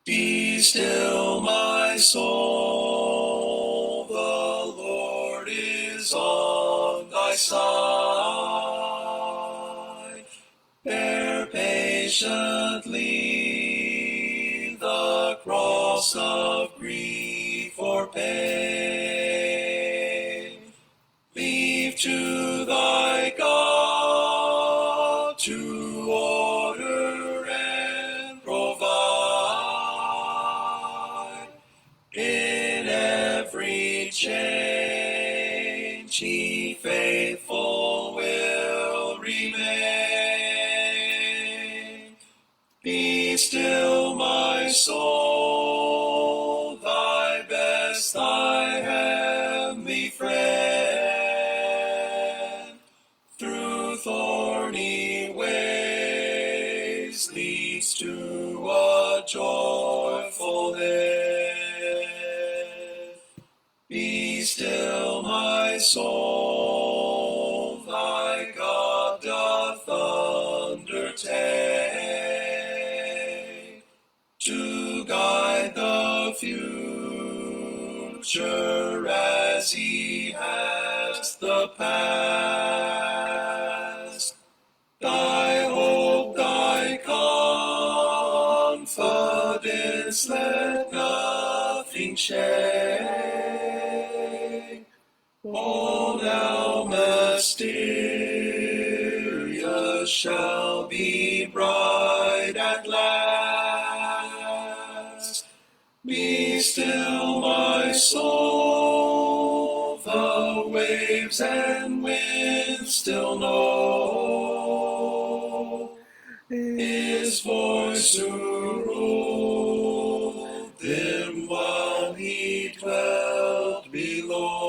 Be still, my soul, the Lord is on thy side. Bear patiently the cross of grief or pain. Leave to thy God to order and provide. In every change he faithful will remain. Be still, my soul, thy best, thy heavenly friend. Through thorny ways leads to a joyful end. Be still, my soul, thy God doth undertake to guide the future as he has the past. Thy hope, thy confidence, let nothing shake. All now mysterious shall be bright at last. Be still, my soul, the waves and winds still know his voice who ruled them while he dwelt below.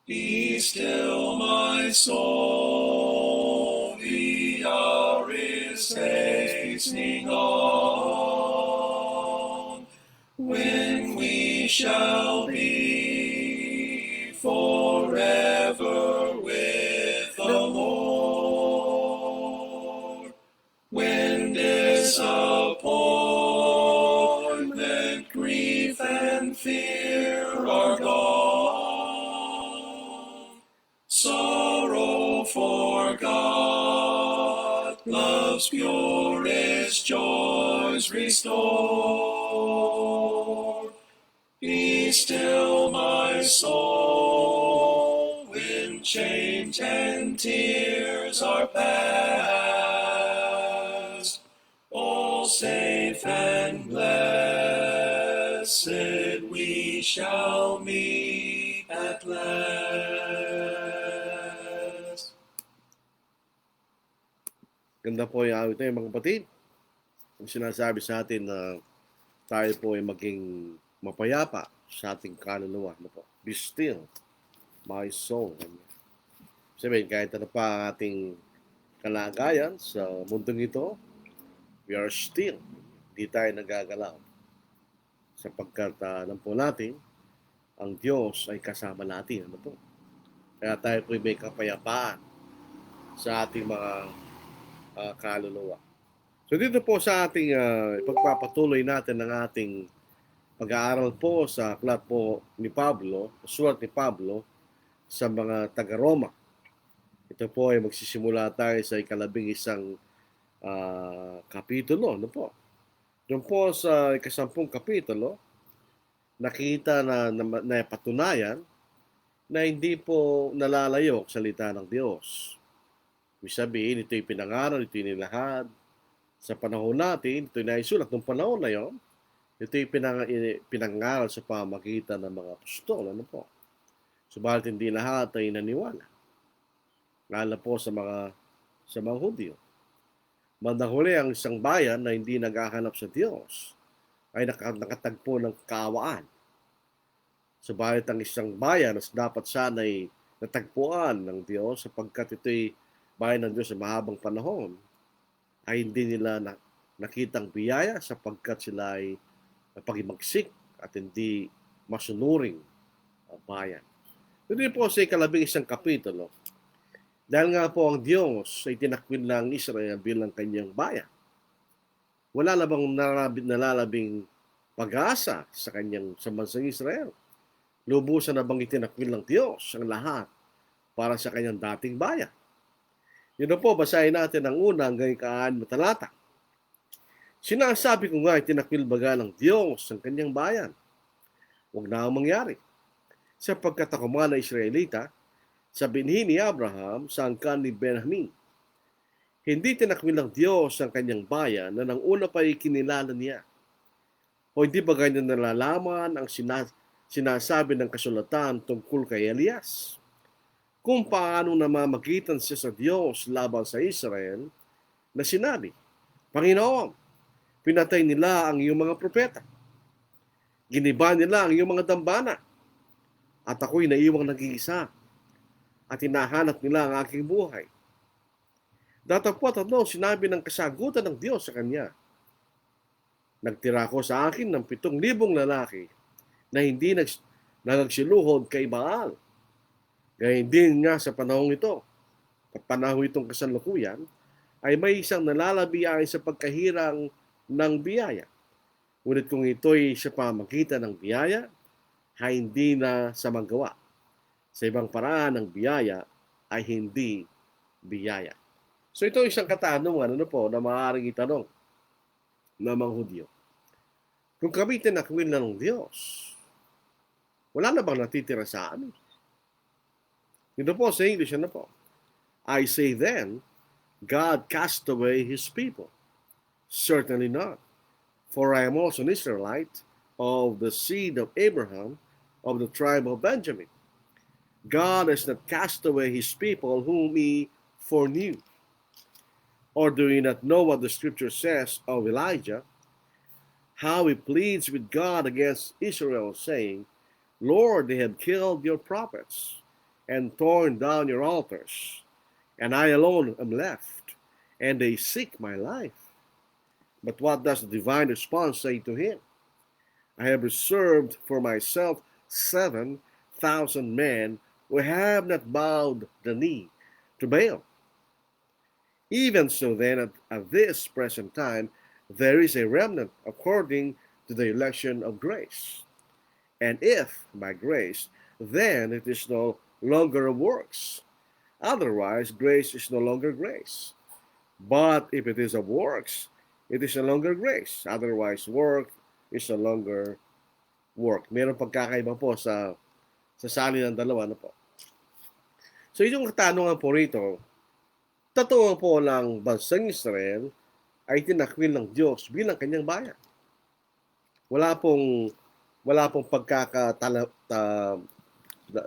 Be still, my soul, the hour is hastening on, when we shall be forever with the Lord. When disappointment, grief, and fear are gone, sorrow forgot, love's purest joys restore. Be still, my soul, when change and tears are past. All safe and blessed we shall meet at last. Ganda po yung awit na yun, mga kapatid. Ang sinasabi sa atin na tayo po ay maging mapayapa sa ating kaluluwa. Ano po? Be still, my soul. Sabihin, kahit ano pa ang ating kalagayan sa mundong ito, we are still. Hindi tayo nagagalaw. Sapagkat alam po natin, ang Diyos ay kasama natin. Ano po? Kaya tayo po may kapayapaan sa ating mga kaluluwa. So dito po sa ating pagpapatuloy natin ng ating pag-aaral po sa aklat po ni Pablo, sulat ni Pablo sa mga taga-Roma. Ito po ay magsisimula tayo sa ika-11 kapitulo. Ano po? Doon po sa ika-10 kapitulo, nakita na patunayan na hindi po nalalayo ang salita ng Diyos. Ibig sabihin, ito'y pinangaral, ito'y nilahad. Sa panahon natin, ito'y naisulat. Noong panahon na yon, ito'y pinangaral sa pamagitan ng mga apostol. Ano po? Subalit hindi lahat ay naniwala. Lalo po sa mga Hudyo. Bandang huli, ang isang bayan na hindi naghahanap sa Diyos ay nakatagpo ng kaawaan. Subalit ang isang bayan na dapat sana'y natagpuan ng Diyos sapagkat ito'y bayan ng Diyos sa mahabang panahon, ay hindi nila nakitang biyaya sapagkat sila ay napagimagsik at hindi masunuring bayan. Ito po sa ika-11 kapitulo. Dahil nga po ang Diyos ay tinakwil ng Israel bilang kanyang bayan. Wala na bang nalalabing pag-asa sa bansang Israel? Lubusan na bang itinakwil ng Diyos ang lahat para sa kanyang dating bayan? Yun na po, basahin natin ang una hanggang ika-6 na talata. Sinasabi ko nga, itinakwil baga ng Diyos ang kanyang bayan. Huwag na ang mangyari. Sapagkat ako mga na Israelita, sa binhi ni Abraham sa angkan ni Benjamin. Hindi tinakwil ng Diyos ang kanyang bayan na nang una pa ikinilala niya. O hindi ba ganyan nalalaman ang sinasabi ng kasulatan tungkol kay Elias? Kung paano namamagitan siya sa Diyos laban sa Israel na sinabi, Panginoon, pinatay nila ang iyong mga propeta. Giniba nila ang iyong mga dambana. At ako'y naiwang nag-iisa. At hinahanap nila ang aking buhay. Datapwat sinabi ng kasagutan ng Diyos sa kanya. Nagtira ko sa akin ng 7,000 lalaki na hindi nagsiluhod kay Baal. Gayun din nga sa panahong ito, panahon itong kasalukuyan, ay may isang nalalabi ayon sa pagkahirang ng biyaya. Ngunit kung ito'y sa pamagitan ng biyaya, ay hindi na sa magawa. Sa ibang paraan ng biyaya ay hindi biyaya. So ito isang katanungan na maaaring itanong ng mga Hudyo. Kung kami tinakwil na ng Diyos, wala na bang natitira sa amin? Ito po sa English, I say then, God cast away His people. Certainly not. For I am also an Israelite of the seed of Abraham, of the tribe of Benjamin. God has not cast away His people whom He foreknew. Or do you not know what the scripture says of Elijah? How he pleads with God against Israel, saying, Lord, they have killed your prophets and torn down your altars, and I alone am left, and they seek my life. But what does the divine response say to him? I have reserved for myself 7,000 men who have not bowed the knee to Baal. Even so then, at this present time, there is a remnant according to the election of grace. And if by grace, then it is no longer of works. Otherwise, grace is no longer grace. But if it is of works, it is no longer grace. Otherwise, work is no longer work. Meron pagkakaiba po sa sali ng dalawa na po. So, yung katanungan po rito, totoo po lang bansang Israel ay tinakwil ng Diyos bilang kanyang bayan. Wala pong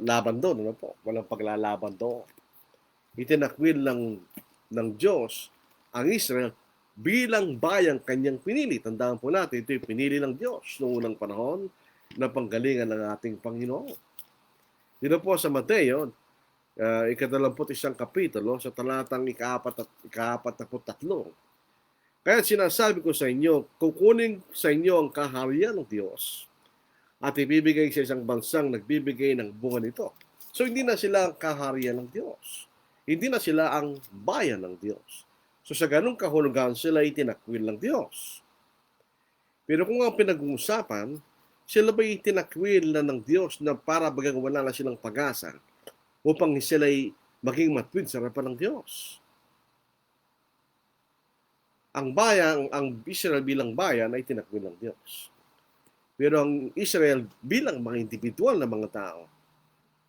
laban doon, Walang paglalaban doon. Itinakwil ng Diyos ang Israel bilang bayang kanyang pinili. Tandaan po natin, ito'y pinili ng Diyos noong unang panahon na panggalingan ng ating Panginoon. Dito po sa Mateo, 21 kapitulo sa talatang 43. Kaya sinasabi ko sa inyo, kukunin sa inyo ang kaharian ng Diyos at ibibigay sa isang bansang nagbibigay ng bunga nito. So hindi na sila ang kaharian ng Diyos. Hindi na sila ang bayan ng Diyos. So sa ganung kahulugan sila itinakwil ng Diyos. Pero kung ang pinag-uusapan, sila ba'y itinakwil na ng Diyos na para bagang wala na silang pag-asa upang sila'y maging matwid sa harapan ng Diyos? Ang Israel bilang bayan ay tinakwil ng Diyos. Pero ang Israel bilang mga individual na mga tao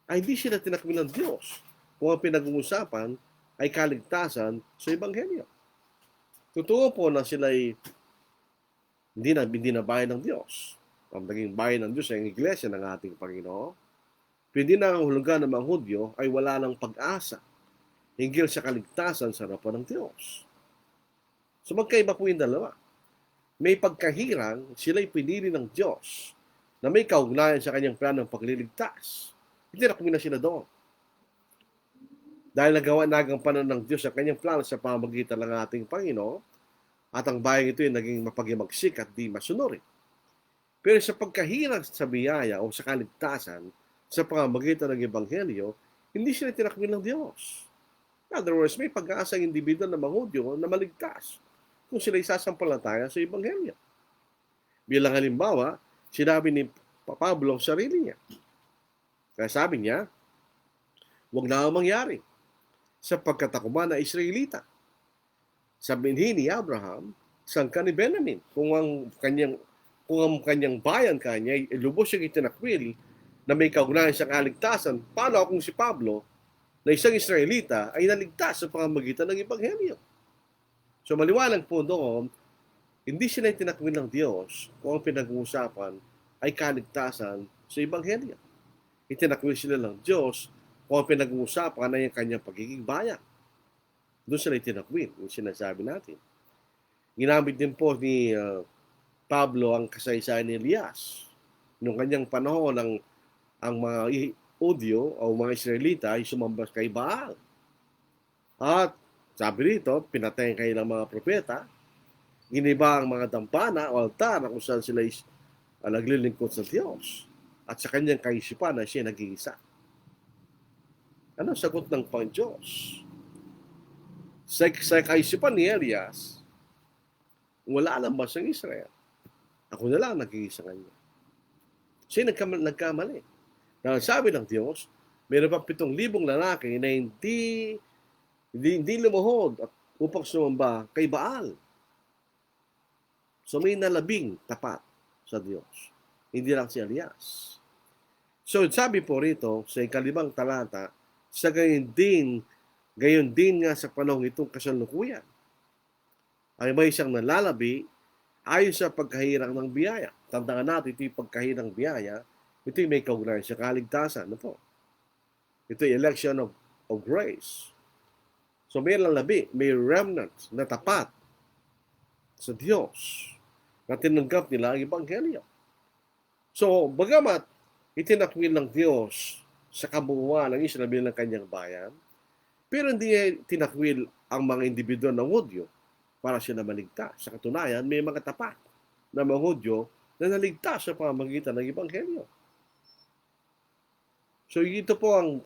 ay hindi sila tinakwil ng Diyos kung ang pinag-uusapan ay kaligtasan sa Ebanghelyo. Totoo po na sila'y hindi na bayan ng Diyos. Ang naging bayan ng Diyos ay ang iglesia ng ating Panginoon. Hindi na ang hulugan ng mga Hudyo ay wala ng pag-asa hinggil sa kaligtasan sa harapan ng Diyos. So magkaiba po yung dalawa. May pagkahirang sila'y pinili ng Diyos na may kaugnayan sa kanyang planong pagliligtas. Hindi na sila doon. Dahil nagampanan ng Diyos ang kanyang plano sa pamamagitan ng ating Panginoon at ang bayang ito ay naging mapaghimagsik at di masunuri. Pero sa pagkahirang sa biyaya o sa kaligtasan sa pamamagitan ng Ebanghelyo, hindi sila tinakwil ng Diyos. In other words, may pag-asa ang individual na mga Hudyo na maligtas. kung sila isasampalataya sa Ebanghelyo. Bilang halimbawa, sinabi ni Pablo ang sarili niya. Kaya sabi niya, huwag na mangyari sapagkat ako man na Israelita. Sabihin ni Abraham, sangka ni Benjamin, kung ang kanyang bayan kanya ay lubos siyang itinakwil na may kaugnayan sa kaligtasan, paano kung si Pablo na isang Israelita ay naligtas sa pamamagitan ng Ebanghelyo? So maliwanag po doon, hindi sila itinakwil ng Diyos kung ang pinag-uusapan ay kaligtasan sa Ebanghelyo. Itinakwil sila ng Diyos kung ang pinag-uusapan ay ang kanyang pagiging bayan. Doon sila itinakwil, yung sinasabi natin. Ginamit din po ni Pablo ang kasaysayan ni Elias. Noong kanyang panahon, ang mga Udyo o mga Israelita ay sumamba kay Baal. At sabi rito, pinatay kayo ng mga propeta, giniba ang mga dampana o altar kung saan sila naglilingkod sa Diyos. At sa kanyang kaisipan na siya nag-iisa. Ano sagot ng Pang-Diyos? Sa kaisipan ni Elias, wala lang ba sa Israel? Ako na lang nag-iisa kanya. Siya nagkamali. Dahil sabi ng Diyos, mayroon pa 7,000 lalaki na hindi lumuhod upang sumamba kay Baal. So may nalabing tapat sa Diyos. Hindi lang si Elias. So sabi po rito sa 5 talata, sa gayon din nga sa panahon itong kasalukuyan, ay may isang nalalabi ayon sa pagkahirang ng biyaya. Tandaan natin, ito yung pagkahirang biyaya, ito yung may kaugnayan sa kaligtasan. Ano po? Ito yung election of grace. So may lalabi, may remnant na tapat sa Diyos na tinanggap nila ang Ebanghelyo. So, bagamat itinakwil ng Diyos sa kabuuan ng Israel bilang kanyang bayan, pero hindi tinakwil ang mga individual ng Hudyo para sila maligtas. Sa katunayan, may mga tapat na mga Hudyo na naligtas sa pamamagitan ng Ebanghelyo. So, ito po ang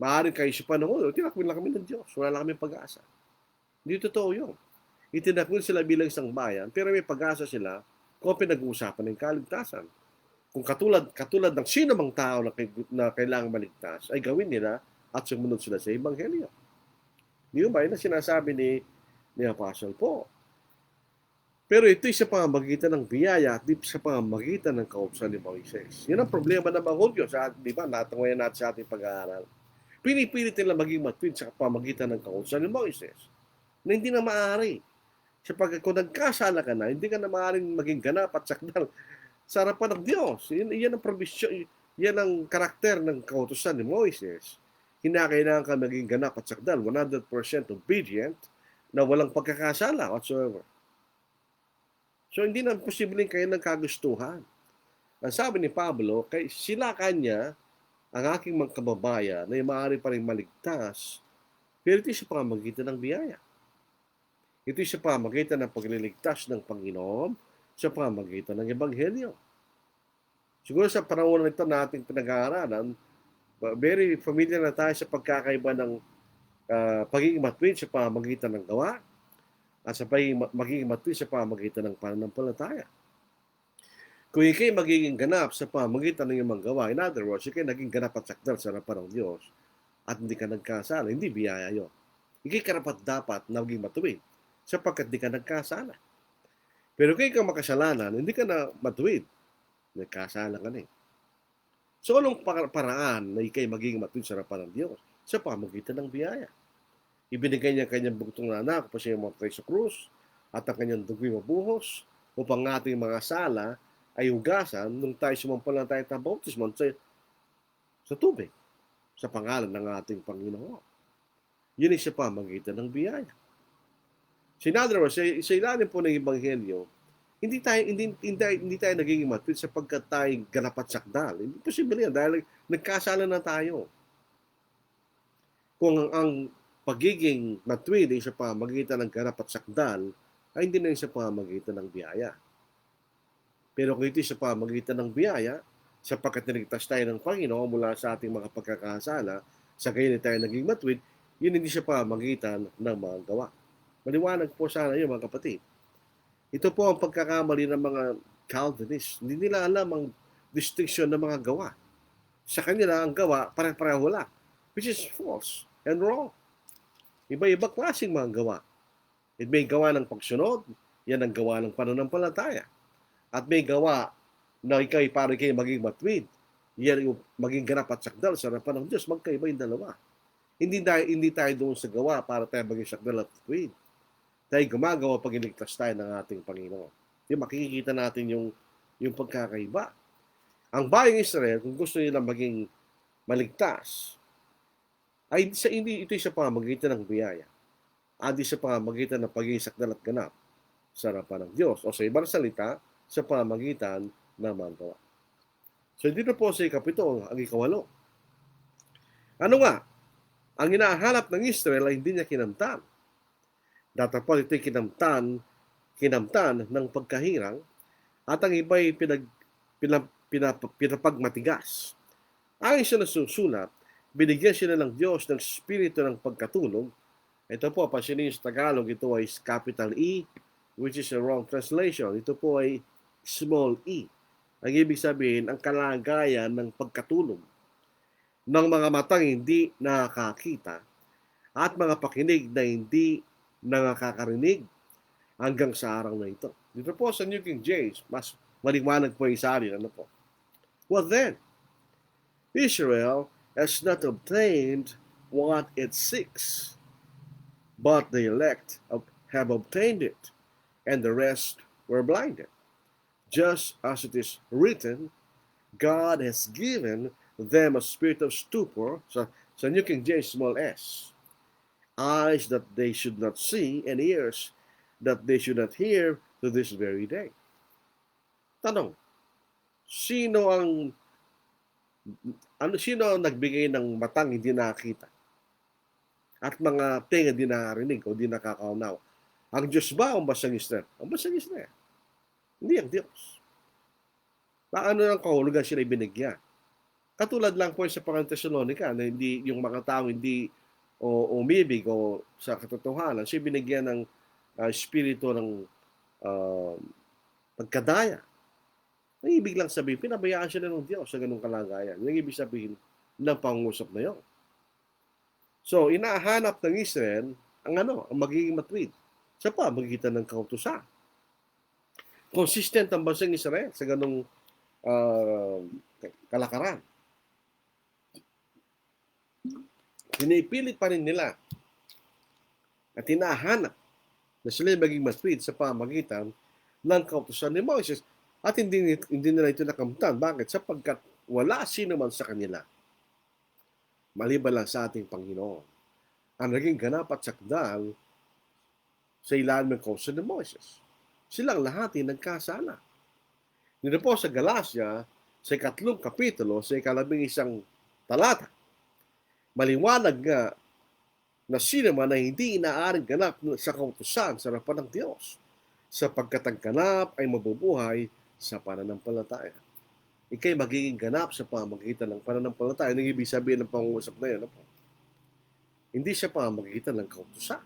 maaaring kaisipan ng Hudyo. Tinakwil lang kami ng Diyos. Wala lang kami pag-asa. Hindi totoo yun. Itinakwil sila bilang isang bayan, pero may pag-asa sila kung pinag-uusapan ng kaligtasan. Kung katulad ng sino mang tao na kailangang maligtas, ay gawin nila at sumunod sila sa Ebanghelyo. Di ba? Yun ang sinasabi ni Apostle Paul. Pero ito'y sa pamamagitan ng biyaya at di sa pamamagitan ng kautusan ni Moises. Yan ang problema ng mga Hudyo. Di ba? Natungayan natin sa ating pag-aaral. Pinipilit nila maging matuwid sa pamamagitan ng kautusan ni Moises na hindi na maaari. Sapagkat kung nagkasala ka na, hindi ka na maaaring maging ganap at sakdal sa harapan ng Diyos. Yan ang provision, yan ang karakter ng kautusan ni Moises. Kinakailangan ka maging ganap at sakdal, 100% obedient, na walang pagkakasala whatsoever. So hindi na posibleng kayo ng kagustuhan. Ang sabi ni Pablo, sila kanya, ang aking mga kababayan, na maaari pa rin maligtas, pero ito sa pamamagitan ng biyaya. Ito sa pamamagitan ng pagliligtas ng Panginoon, sa pamamagitan ng Ebanghelyo. Siguro sa panahon na ito nating pinag-aaralan, very familiar na tayo sa pagkakaiba ng pagiging matuwid sa pamamagitan ng gawa at sa magiging matuwid sa pamamagitan ng pananampalataya. Kung ikay magiging ganap sa pamamagitan ng iyong gawa, in other words, ikay naging ganap at sakdal sa harapan ng Diyos at hindi ka nagkasala, hindi biyaya yun. Ikay karapat-dapat na maging matuwid sapagkat hindi ka nagkasala. Pero kung ikaw makasalanan, hindi ka na matuwid. Nagkasala ka na eh. So, anong paraan na ikay magiging matuwid sa harapan ng Diyos? Sa pamamagitan ng biyaya. Ibinigay niya kanyang bugtong na anak pa siya matay sa krus at ang kanyang dugo'y mabuhos upang ating mga sala ay hugasan nung tayo sumampalataya ng bautismo sa tubig sa pangalan ng ating Panginoon. Yun ay sa pamamagitan ng biyaya. So in other words, sa ilalim po ng Ebanghelyo, hindi tayo nagiging matuwid sapagkat tayo ganap at sakdal. Hindi posible yan dahil nagkasala na tayo. Kung ang pagiging matuwid ay sa pamamagitan ng ganap at sakdal, ay hindi na sa pamamagitan ng biyaya. Pero kung ito sa pamamagitan ng biyaya, sapagkat niligtas tayo ng Panginoon mula sa ating mga pagkakasala, sa gayon tayo naging matuwid, yun hindi sa pamamagitan ng mga gawa. Maliwanag po sana yun, mga kapatid. Ito po ang pagkakamali ng mga Calvinists. Hindi nila alam ang distinction ng mga gawa. Sa kanila, ang gawa, pare-pareho lang. Which is false and wrong. Iba-iba klaseng mga gawa. May gawa ng pagsunod, yan ang gawa ng pananampalataya. At may gawa na ikay para kayo maging matwid, yan yung maging ganap at sakdal sa harapan ng Diyos. Magkaiba yung dalawa. Hindi tayo doon sa gawa para tayo maging sakdal at matwid. Tayo gumagawa pag iligtas tayo ng ating Panginoon. Yung makikita natin yung pagkakaiba. Ang bayang Israel, kung gusto nila maging maligtas, ay hindi ito sa pamamagitan ng biyaya. Adi sa pamamagitan ng pagiging sakdal at ganap sa harapan ng Diyos. O sa ibang salita, sa pamamagitan ng mga gawa. So dito po sa ikapito, ang ikawalo. Ano nga? Ang hinahanap ng Israel ay hindi niya kinamtan. Datapot ito'y kinamtan ng pagkahirang at ang iba'y pinapagmatigas. Ayon sa nasusulat, binigyan sila ng Diyos ng spirito ng pagkatulog. Ito po, pansinin sa Tagalog, ito ay capital E, which is a wrong translation. Ito po ay small e. Ang ibig sabihin, ang kalagayan ng pagkatulog ng mga matang hindi nakakita at mga pakinig na hindi nakakarinig hanggang sa araw na ito. Dito po sa New King James, mas maliwanag po yung salin. Ano po? Well then, Israel has not obtained what it seeks, but the elect have obtained it, and the rest were blinded. Just as it is written, God has given them a spirit of stupor, sa New King James, small s, eyes that they should not see, and ears that they should not hear to this very day. Tanong, sino ang nagbigay ng matang hindi nakakita? At mga tenga hindi nakarinig o hindi nakakaunaw? Ang Diyos ba o ang basang Israel? Ang basang Israel. Hindi ang Diyos. Paano ng kahulugan sila binigyan? Katulad lang po sa Thessalonica na hindi yung mga tao hindi umibig o sa katotohanan, siya binigyan ng espiritu ng pagkadaya. Ang ibig lang sabihin, pinabayaan sila ng Diyos sa ganung kalagayan. Yung ibig sabihin ng pangusap na yun. So, inahanap ng Israel ang magiging matwid sa pamagitan ng kautusan. Consistent ang bansang Israel sa ganung kalakaran. Pinipilit pa rin nila at hinahanap na sila maging matwid sa pamagitan ng kautusan ni Moses. At hindi nila ito nakamtan. Bakit? Sapagkat wala sino man sa kanila, maliban lang sa ating Panginoon, ang naging ganap at sakdal sa ilalim ng kautusan ni Moses. Silang lahat ay nagkasala. Dito po sa Galacia, sa 3 kapitulo, sa 11 talata, maliwanag nga na sino man ay hindi inaaring ganap sa kautusan sa harapan ng Diyos, sapagkat ang ganap ay mabubuhay sa pananampalataya. Ika'y magiging ganap sa pamamagitan ng pananampalataya. Ang ibig sabihin ng pangungusap na yun, hindi sa pamamagitan ng kautusan.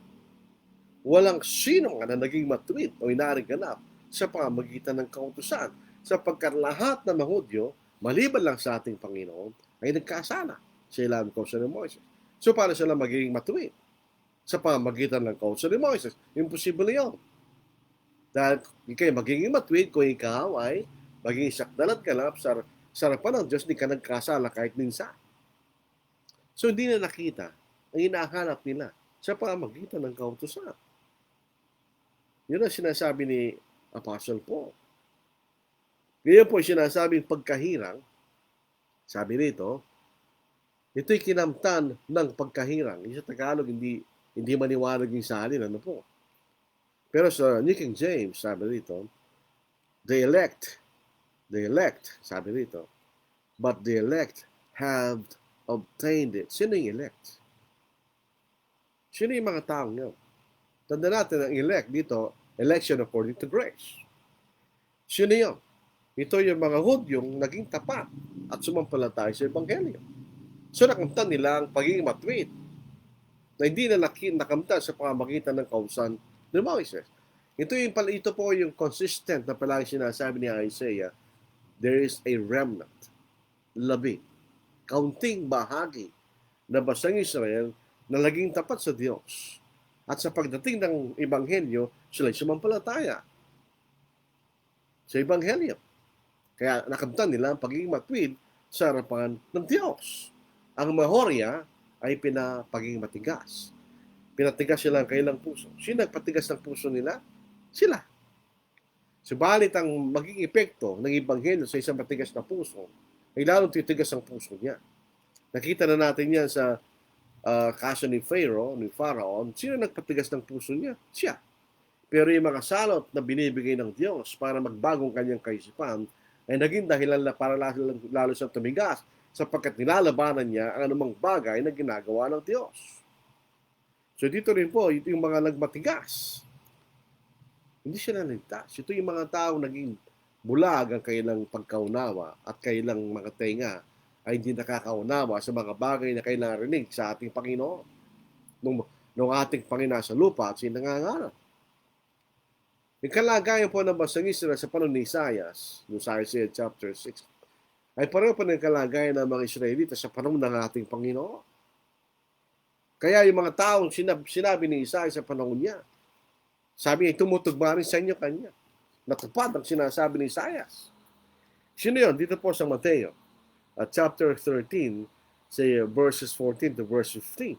Walang sino nga na naging matuwid o inaaring ganap sa pamamagitan ng kautusan, sapagkat lahat ng mga Hudyo, maliban lang sa ating Panginoon, ay nagkasala sa ilalim ng kautusan ni Moises. So, para sila magiging matuwid sa pamamagitan ng kautusan ni Moises? Imposible yun. Dahil ikay magiging matuwid kung ikaw ay magiging sakdal at ganap sa harapan ng Diyos, di ka nagkasala kahit minsan. So, hindi na nakita ang hinahanap nila sa pamamagitan ng kautusan. Yun ang sinasabi ni Apostle Paul. Ngayon po sinasabing pagkahirang, sabi rito, ito'y kinamtan ng pagkahirang. Sa Tagalog, hindi maniwalag yung salin. Ano po? Pero sa New King James, sabi rito, the elect, sabi rito, but the elect have obtained it. Sino yung elect? Sino yung mga taong yun? Tanda natin ang elect dito, election according to grace. Sino yun? Ito yung mga Hudyong naging tapat at sumampalataya sa Ebanghelyo. So nakamtan nila ang pagiging matwid na hindi na nakamtan sa pamamagitan ng kautusan ni Moises. Ito po yung consistent na palagi sinasabi ni Isaiah, there is a remnant, labi, kaunting bahagi na basang Israel na naging tapat sa Diyos. At sa pagdating ng Ebanghelyo, sila'y sumampalataya sa Ebanghelyo. Kaya nakamtan nila ang pagiging matuwid sa harapan ng Diyos. Ang Mahoria ay pinapaging matigas. Pinatigas sila ang kanilang puso. Sino nagpatigas ng puso nila? Sila. Subalit ang maging epekto ng Ebanghelyo sa isang matigas na puso ay lalong titigas ang puso niya. Nakita na natin yan sa kaso ni Pharaoh. Sino nagpatigas ng puso niya? Siya. Pero yung mga salot na binibigay ng Diyos para magbagong kanyang kaisipan ay naging dahilan na para lalo siyang tumigas sapagkat nilalabanan niya ang anumang bagay na ginagawa ng Diyos. So dito rin po, ito yung mga nagmatigas. Hindi sila naligtas. Ito yung mga taong naging bulag ang kailang pagkaunawa at kailang mga tenga ay hindi nakakaunawa sa mga bagay na kailangan rinig sa ating Panginoon. Nung ating Panginoon sa lupa at sinangangarap. Yung kalagayan po ng bansang Israel sa panahon ni Isaias, no sa Isaiah chapter 6, ay pareho pa ng kalagayan ng mga Israelita sa panahon ng ating Panginoon. Kaya yung mga taong sinabi ni Isaiah sa panahon niya, sabi niya, tumutugma rin sa inyo kanya. Natupad ang sinasabi ni Isaias. Sino yun? Dito po sa Mateo, chapter 13, say verses 14 to verse 15.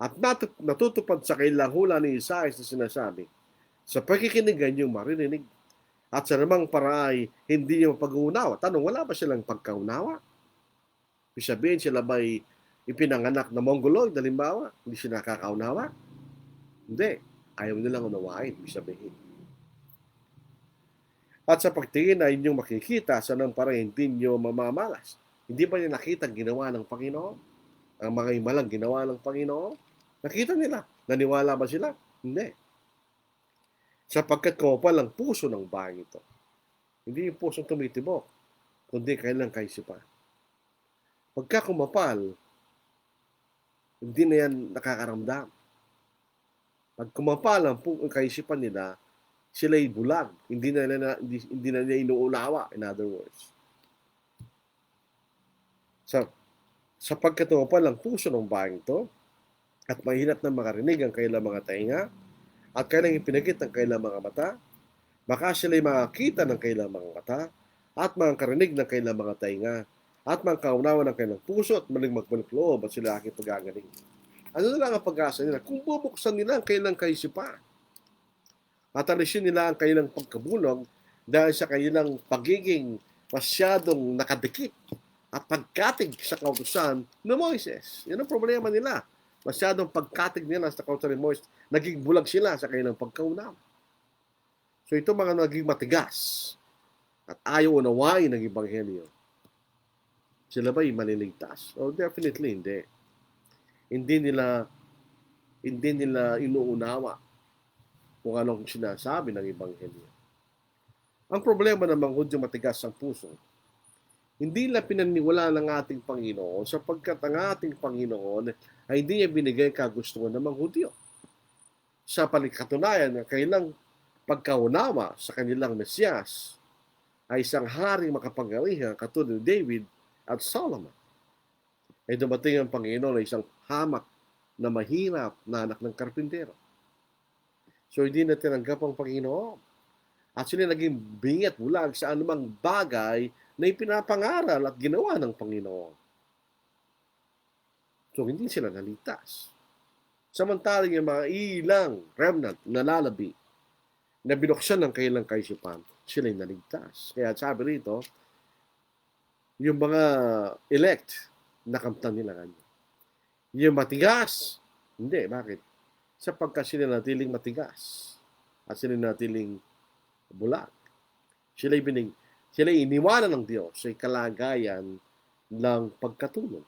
At natutupad sa kailang hula ni Isaias na sinasabi, sa pakikinigan niyong maririnig, at sa namang paraay, hindi niyo pag-uunawa. Tanong, wala ba silang pagkaunawa? Ibig sabihin, sila ba'y ipinanganak na Mongoloid, halimbawa? Hindi sila nakakaunawa? Hindi. Ayaw nilang unawain, ibig sabihin. At sa pagtingin na inyong makikita, sa nang paraay, hindi niyo mamamalas. Hindi ba niya nakita ang ginawa ng Panginoon? Ang mga imalang ginawa ng Panginoon? Nakita nila. Naniwala ba sila? Hindi. Sapagkat kumapal ang puso ng bahay ito. Hindi yung pusong tumitibok, kundi kailang kaisipan. Pagka kumapal, hindi na yan nakakaramdam. Pag kumapal ang kaisipan nila, sila'y bulag. Hindi na nila inuunawa, in other words. Sapagkat kumapal ang puso ng bahay ito, at mahirap na makarinig ang kailang mga tainga, at kailang ipinagit ang kailang mga mata, baka sila'y makakita ng kailang mga mata, at makakarinig ng kailang mga tainga, at makakaunawa ng kailang puso, at maling magbalik loob, at sila aking pagagaling. Ano na lang ang pag-asa nila? Kung bubuksan nila ang kailang kaisipan, at alisin nila ang kailang pagkabulog, dahil sa kailang pagiging masyadong nakadikit, at pagkatig sa kautusan ng Moises. Yan ang problema nila. Masyadong pagkatig nila sa kautusan ni Moises, naging bulag sila sa kanilang pagkaunawa. So ito mga naging matigas at ayaw unawain ng Ebanghelyo. Sila ba'y maliligtas? Oh, definitely hindi. Hindi nila inuunawa kung anong sinasabi ng Ebanghelyo. Ang problema ng mga Hudyo matigas ang puso, hindi nila pinaniwala ng ating Panginoon sapagkat ang ating Panginoon ay hindi niya binigay kagustuhan ng mga Hudyo. Sa palikatunayan ng kailang pagkaunawa sa kanilang Mesiyas ay isang haring makapangyarihan katulad ni David at Solomon. Ay dumating ang Panginoon ay isang hamak na mahirap na anak ng karpintero. So hindi na tinanggap ang Panginoon. At sila naging bingi at bulag sa anumang bagay na ipinapangaral at ginawa ng Panginoon. So hindi sila naligtas. Samantalang yung mga ilang remnant na lalabi na binuksan ng kailang kaisipan, sila'y naligtas. Kaya sabi rito, yung mga elect, nakamtan nila kanya. Yung matigas, hindi. Bakit? Sapagkat sila natiling matigas at sila natiling bulag. Sila iniwanan ng Diyos sa kalagayan ng pagkatulog.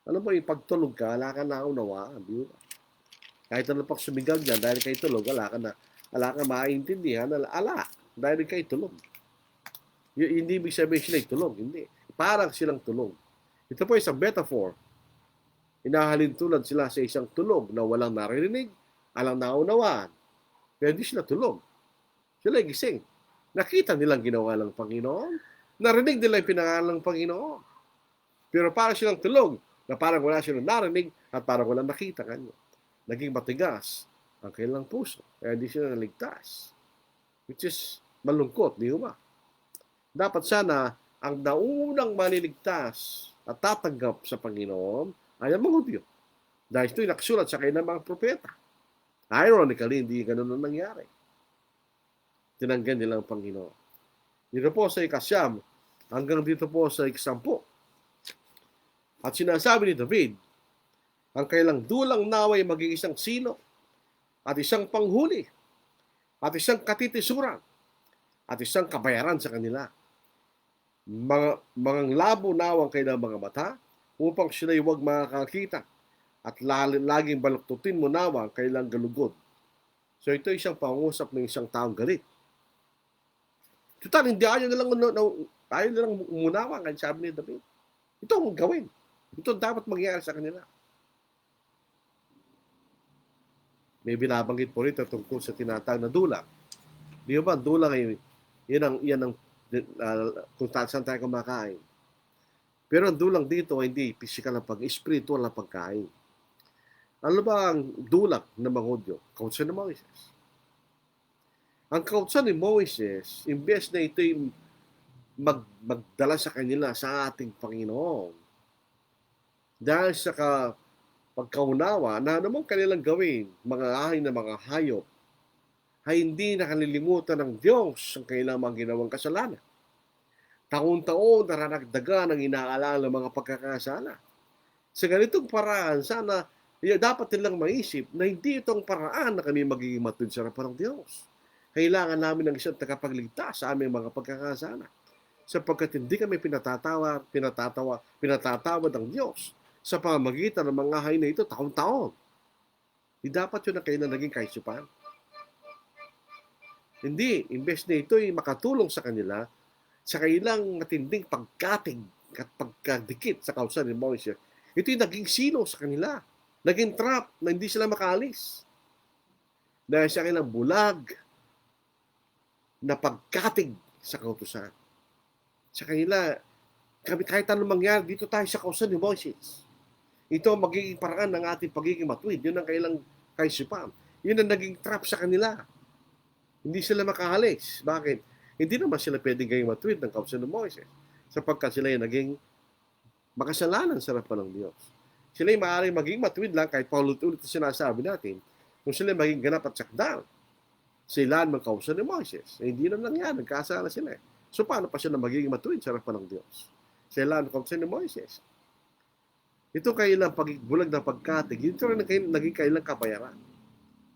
Ano ba yung pagtulog ka, wala ka na unawaan, di ba? Kahit ano pag sumigaw dyan, dahil kayo tulog, wala ka maintindihan, dahil kayo tulog. Hindi ibig sabihin sila'y tulog, hindi. Parang silang tulog. Ito po isang metaphor. Inahalin tulad sila sa isang tulog na walang naririnig alang naunawaan, pero hindi sila tulog. Sila gising. Nakita nilang ginawa ng Panginoon. Narinig nila yung pinangalan ng Panginoon. Pero parang silang tulog, na parang wala silang narinig at parang walang nakita kanyo. Naging matigas ang kanilang puso. Kaya hindi sila naligtas. Which is malungkot, di ba? Dapat sana ang naunang maliligtas at tatanggap sa Panginoon ay ang mga Hudyo. Dahil ito'y nakasulat sa kanilang mga propeta. Ironically, hindi ganun ang nangyari. Tinanggan nila ang Panginoon. Dito po sa ikasyam, hanggang dito po sa ikasampu. At sinasabi ni David, ang kailang dulang naway maging isang sino, at isang panghuli, at isang katitisuran, at isang kabayaran sa kanila. Mga labo nawang kailang mga mata, upang sila'y huwag makakakita, at laging baluktutin mo nawa ang kailang galugod. So ito isang pangusap ng isang taong galit. Tutal, hindi ayaw nilang umunawa, kaya sabi ni David. Ito ang gawin. Ito dapat mangyari sa kanila. May binabanggit po rito tungkol sa tinatawag na dulang. Di ba, dulang ay yan ang kung saan tayo kumakain. Pero ang dulang dito ay hindi physical na spiritual na pagkain. Ano ba ang dulang ng mga Hudyo? Kautsan ni Moises. Ang kautsan ni Moises, imbes na ito'y magdala sa kanila sa ating Panginoon, dahil sa pagkaunawa na anumang kanilang gawin, mga ahay na mga hayop, ay hindi nakalilimutan ng Diyos ang kanilang mga ginawang kasalanan. Taon-taon naranagdagan ang inaalala ng mga pagkakasala. Sa ganitong paraan, sana dapat nilang maisip na hindi itong paraan na kami magiging matuwid sa harapan ng Diyos. Kailangan namin ng isang tagapagligtas sa aming mga pagkakasala. Sapagkat hindi kami pinatatawad ng Diyos sa pamamagitan ng mga hay na ito taon-taon. Di dapat yun ang kailan naging kaisupan. Hindi, imbes na ito'y makatulong sa kanila sa kailang matinding pagkatig at pagkadikit sa kausan ni Moises, ito'y naging sino sa kanila. Naging trap na hindi sila makaalis. Dahil sa kanilang bulag na pagkatig sa kautusan. Sa kanila, kahit anong mangyari, dito tayo sa kausan ni Moises. Ito ang magiging paraan ng ating pagiging matuwid. Yun ang kailang kaisipan. Yun ang naging trap sa kanila. Hindi sila makaalis. Bakit? Hindi naman sila pwedeng gawing matuwid ng kausan ni Moises. Sapagkat sila ay naging makasalanan sa harapan ng Diyos. Sila ay maaaring maging matuwid lang kahit paulit-ulit na sinasabi natin kung sila ay maging ganap at sakdal sa ilan ng kausan ni Moises. Hindi naman lang yan. Nagkasala sila. So paano pa sila magiging matuwid sa harapan ng Diyos? Sa ilan ng kausan ni Moises. Ito kailang pagbulag ng pagkatig. Ito rin naging kailang kabayaran.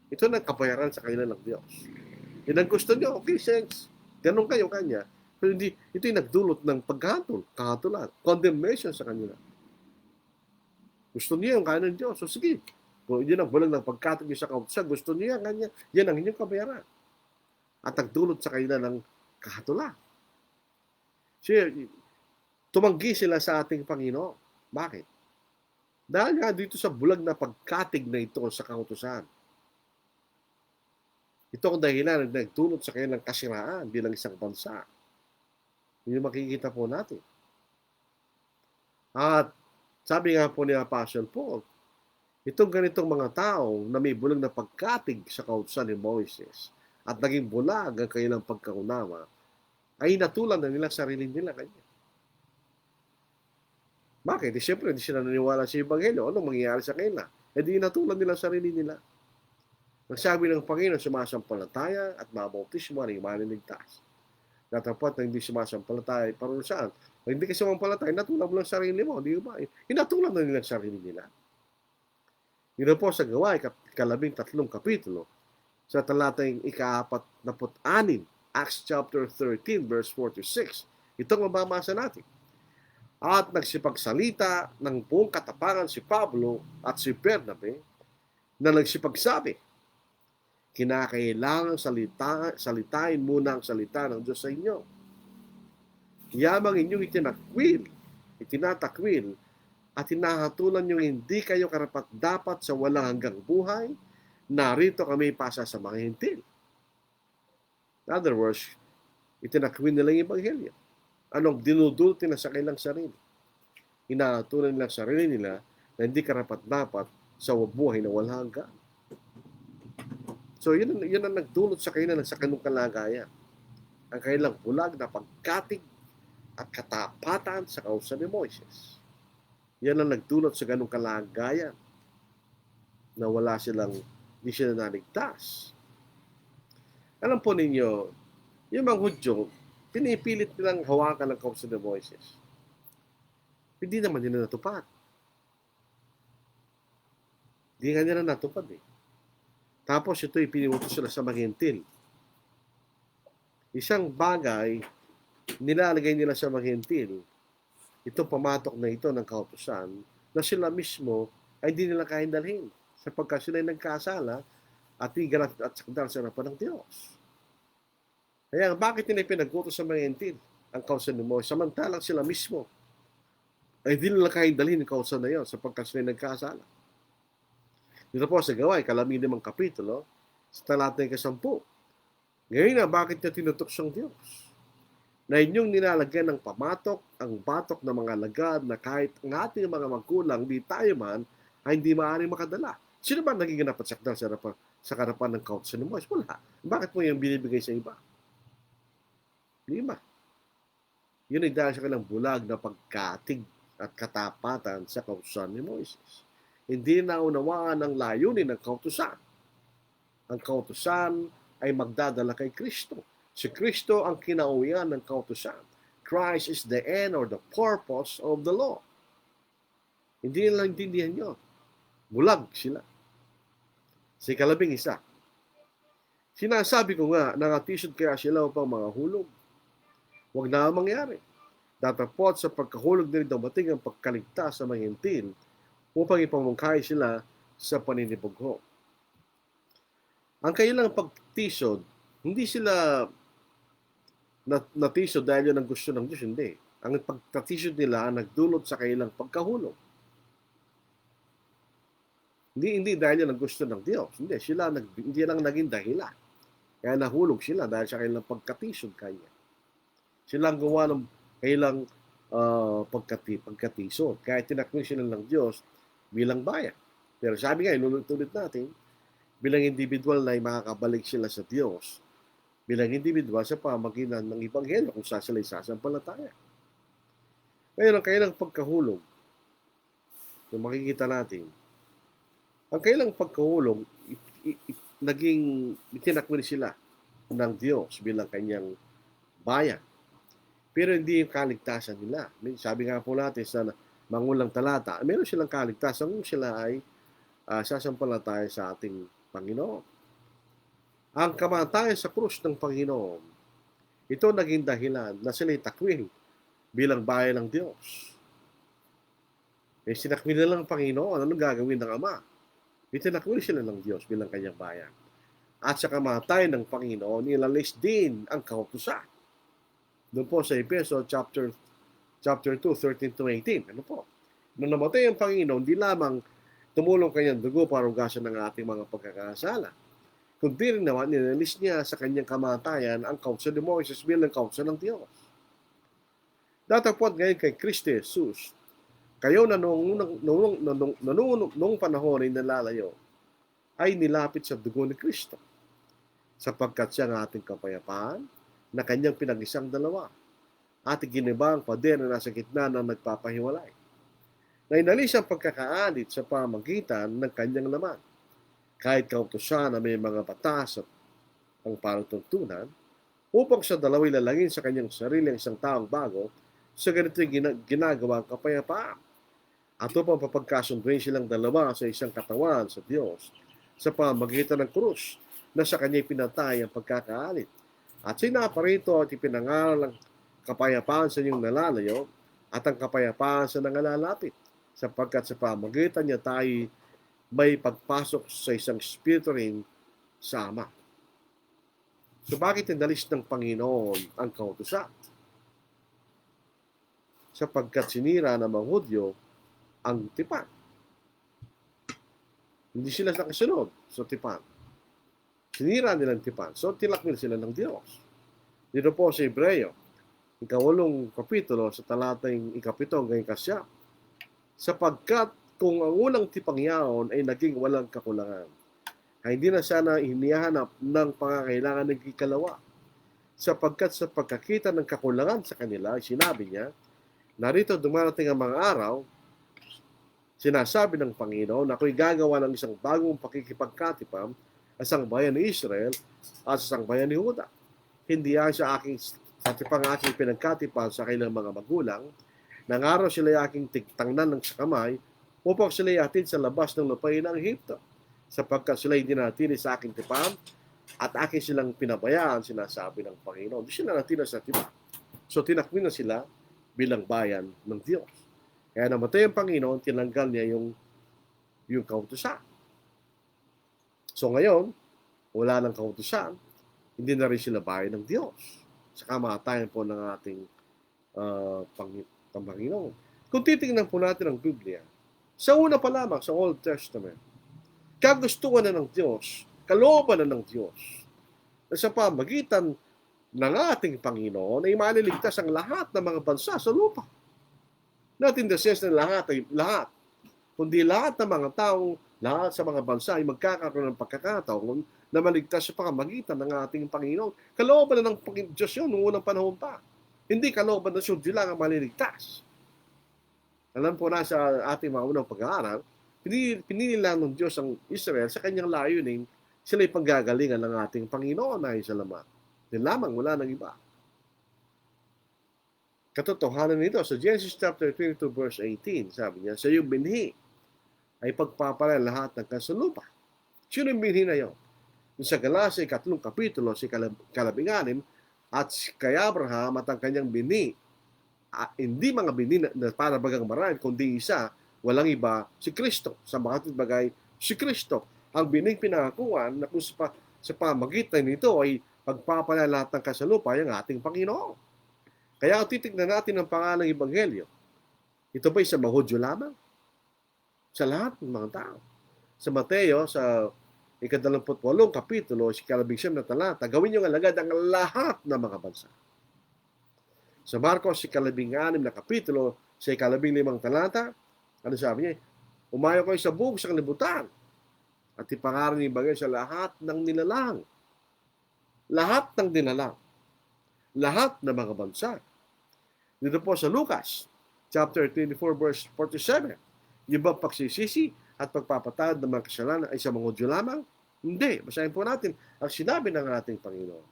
Ito ang kabayaran sa kailan ng Diyos. Yan ang gusto nyo. Okay, thanks. Ganon kayo kanya. Pero hindi, ito yung nagdulot ng kahatulan, condemnation sa kanila. Gusto niya yung kaya ng Diyos. So sige, kung yun ang bulag ng pagkatig sa kautusan, gusto niya kanya, yan ang inyong kabayaran. At nagdulot sa kanila ng kahatulan. So, tumanggi sila sa ating Panginoon. Bakit? Dahil nga dito sa bulag na pagkatig na ito sa kautusan. Ito ang dahilan na nagdulot sa kanilang kasiraan bilang isang bansa. Yun yung makikita po natin. At sabi nga po ni Apostle Paul, itong ganitong mga tao na may bulag na pagkatig sa kautusan ni Moises at naging bulag ang kanilang pagkaunawa, ay natulan na nila sarili nila kanya. Bakit? Siyempre, hindi sila naniwala sa Ebanghelyo. Anong mangyayari sa kanila? Di natulan nila sarili nila. Nagsabi ng Panginoon, sumasampalataya at mabautismo ay maliligtas. Natapat na hindi sumasampalataya, paruno saan? Kung hindi ka sumampalataya, natulan mo lang sarili mo. Di ba? Hinatulan na nila sarili nila. Yun po sa Gawa, 13 kapitulo, sa talatang 46, Acts chapter 13, verse 4-6. Itong mababasa natin. At nagsipagsalita ng buong katapangan si Pablo at si Bernabe na nagsipagsabi, kinakailangan salitain muna ang salita ng Diyos sa inyo. Yamang inyong itinatakwil at hinahatulan nyo hindi kayo karapat-dapat sa walang hanggang buhay narito kami pasa sa mga hintil. In other words, itinakwil nila yung Ebanghelyo. Anong dinudulot nila sa kanilang sarili? Inatulan nila sa sarili nila na hindi karapat-dapat sa buhay na walang hanggan. So, yun ang nagdulot sa kanila sa kanilang kalagayan. Ang kanilang bulag na pagkatig at katapatan sa kausan ni Moises. Yan ang nagdulot sa ganung kalagayan na hindi sila naligtas. Alam po ninyo, yung mga Hudyo, pinipilit nilang hawakan ng kausan ni Moises. Hindi naman nila natupad. Hindi nga nila natupad eh. Tapos ito ipiniutos sila sa mga Hintil. Isang bagay, nilalagay nila sa mga Hintil, itong pamatok na ito ng kautusan, na sila mismo ay hindi nila kayang dalhin sapagkat sila ay nagkasala at iganap at sakdal sa harapan ng Diyos. Kaya bakit nila pinag-utos sa mga Hintil ang kautusan ni Moises, samantalang sila mismo ay hindi nila kayang dalhin ang kautusan na yun sapagkat sila ay nagkasala. Dito po sa Gawa, 15 kapitulo, sa talata ng 10. Ngayon na, bakit niya tinutok siyang Diyos? Na inyong nilalagyan ng pamatok, ang batok ng mga lagad na kahit ang ating mga magkulang, di tayo man, ay hindi maaaring makadala. Sino ba naging napatsakdal sa karapan ng kautusan ni Moises? Wala. Bakit mo yung binibigay sa iba? Hindi ba? Yun ay dahil sa kanilang bulag na pagkatig at katapatan sa kautusan ni Moises. Hindi naunawaan ang layunin ng kautusan. Ang kautusan ay magdadala kay Kristo. Si Kristo ang kinauwian ng kautusan. Christ is the end or the purpose of the law. Hindi nila intindihan yun. Bulag sila. Sa 11. Sinasabi ko nga, nangatisod kaya sila upang mga hulog. Huwag na mangyari. Datapot sa pagkahulog nila dumating ang pagkaligtas sa mga Hintil upang ipamungkay sila sa paninibugho. Ang kailang pagtisod, hindi sila natisod dahil yun ang gusto ng Diyos, hindi. Ang pagtatisod nila nagdulot sa kailang pagkahulog. Hindi dahil yun ang gusto ng Diyos. Hindi lang naging dahilan. Kaya nahulog sila dahil sa kailang pagkatisod kanya. Sila ang gawa ng kailang pagkatisod. Kaya tinakwil sila ng Diyos bilang bayan. Pero sabi nga, inulit natin, bilang individual na makakabalik sila sa Diyos, bilang individual sa pamagitan ng Ebanghelyo kung saan sila isasampalataya. Ngayon, ang kailang pagkahulog, kung makikita natin, ang kailang pagkahulog, naging itinakwil sila ng Diyos bilang kanyang bayan. Pero hindi yung kaligtasan nila. Sabi nga po natin sa mangulang talata, meron silang kaligtasan kung sila ay sasampalataya sa ating Panginoon. Ang kamatayan sa krus ng Panginoon, ito naging dahilan na sila'y takwil bilang bayan ng Diyos. Sinakwil nila ng Panginoon, anong gagawin ng Ama? Itinakwil sila ng Diyos bilang kanyang bayan. At sa kamatayan ng Panginoon, nilalis din ang kautusan. Doon po sa Efeso chapter 2, 13-18. Ano po? Nung namatay ang Panginoon, di lamang tumulong kanyang dugo para ugasan ng ating mga pagkakasala, kundi rin naman nilalis niya sa kanyang kamatayan ang kautusan ni Moises bilang kautusan ng Diyos. Datapot ngayon kay Kristo Jesus, kayo na noong panahon ay nalalayo, ay nilapit sa dugo ni Kristo, sapagkat siya ang ating kapayapaan, na kanyang pinag-isang dalawa, at giniba ang pader na nasa gitna ng nagpapahiwalay. Na inalis ang pagkakaalit sa pamagitan ng kanyang laman. Kahit kautusan na may mga batas at ang panutuntunan, upang sa dalawa'y lalangin sa kanyang sarili ang isang taong bago, sa ganito'y ginagawa ang kapayapaan. At upang papagkasunduin silang dalawa sa isang katawan sa Diyos, sa pamagitan ng krus, na sa kanya'y pinatay ang pagkakaalit. At sinaparito at ipinangaral ang kapayapaan sa inyong nalalayo at ang kapayapaan sa nangalalapit, sapagkat sa pamagitan niya tayo may pagpasok sa isang spirito rin sa Ama. So bakit inalis ng Panginoon ang kautusan? Sapagkat sinira ng mga Hudyo ang tipan. Hindi sila nakasunod sa tipan. Sinira nila ang tipan. So, tinakmil sila ng Diyos. Dito po sa Hebreo, ika-8 kapitulo sa talatang ika-7 hanggang ika-9. Sapagkat kung ang unang tipang yaon ay naging walang kakulangan, ay hindi na sana hinihanap ng pangangailangan ng ikalawa. Sapagkat sa pagkakita ng kakulangan sa kanila, sinabi niya, narito dumarating ang mga araw, sinasabi ng Panginoon, ako'y gagawa ng isang bagong pakikipagkatipam sa isang bayan ni Israel at sa isang bayan ni Juda. Hindi yan sa aking katipang aking pinagkatipan sa kailang mga magulang. Nang araw sila aking tigtangnan ng sa kamay upang sila atid sa labas ng lupain ng Ehipto. Sapagkat sila hindi natili sa aking tipan at aking silang pinabayaan, sinasabi ng Panginoon. Di sila natili sa tipan. So tinakmin na sila bilang bayan ng Diyos. Kaya namatay ang Panginoon, tinanggal niya yung kautusan. So ngayon, wala ng kautusan, hindi na rin sila bayan ng Diyos. Sa kamatayan po ng ating Panginoon. Kung titingnan po natin ang Biblia, sa una pa lamang, sa Old Testament, kagustuhan na ng Diyos, kalooban na ng Diyos, na sa pamagitan ng ating Panginoon ay maliligtas ang lahat ng mga bansa sa lupa. Not in the sense na lahat ay lahat, kundi lahat ng mga taong, lahat sa mga bansa ay magkakaroon ng pagkakataon na maligtas sa pamamagitan ng ating Panginoon. Kalooban na ng Diyos yun noong unang panahon pa. Hindi kalooban na Diyos lang ang maliligtas. Alam po na sa ating mga unang pag-aaral, pinili lang ng Diyos ang Israel sa kanyang layunin, sila'y panggagalingan ng ating Panginoon na sa laman. Din lamang, wala nang iba. Katotohanan nito sa Genesis chapter 22 verse 18, sabi niya, sa iyong binhi ay pagpapala lahat ng kasalupa. Sino yung binhi na yun? Sa Galatia 3 kapitulo, si 16, at kay Abraham at ang kanyang binhi, hindi mga binhi na para bagang marami, kundi isa, walang iba, si Kristo. Sa mga bagay, si Kristo. Ang bining pinakakuan na kung sa pamagitan nito ay pagpapala lahat ng kasalupa ang ating Panginoon. Kaya kung titignan natin ang pangalang Ebanghelyo, ito ba'y sa mga Hudyo lamang? Sa lahat ng mga tao. Sa Mateo, sa 28 kapitulo, 19 na talata, gawin niyong alagad ang lahat ng mga bansa. Sa Marcos, 16 na kapitulo, sa 15 talata, ano sabi niya? Umayo kayo sa buong sa kalibutan at ipangaral niyo bagay sa lahat ng nilalang. Lahat ng nilalang. Lahat ng mga bansa. Dito po sa Lucas, chapter 24, verse 47, yung bang pagsisisi at pagpapatawad ng mga kasalanan ay sa mga Hudyo lamang? Hindi. Basahin po natin ang sinabi ng ating Panginoon.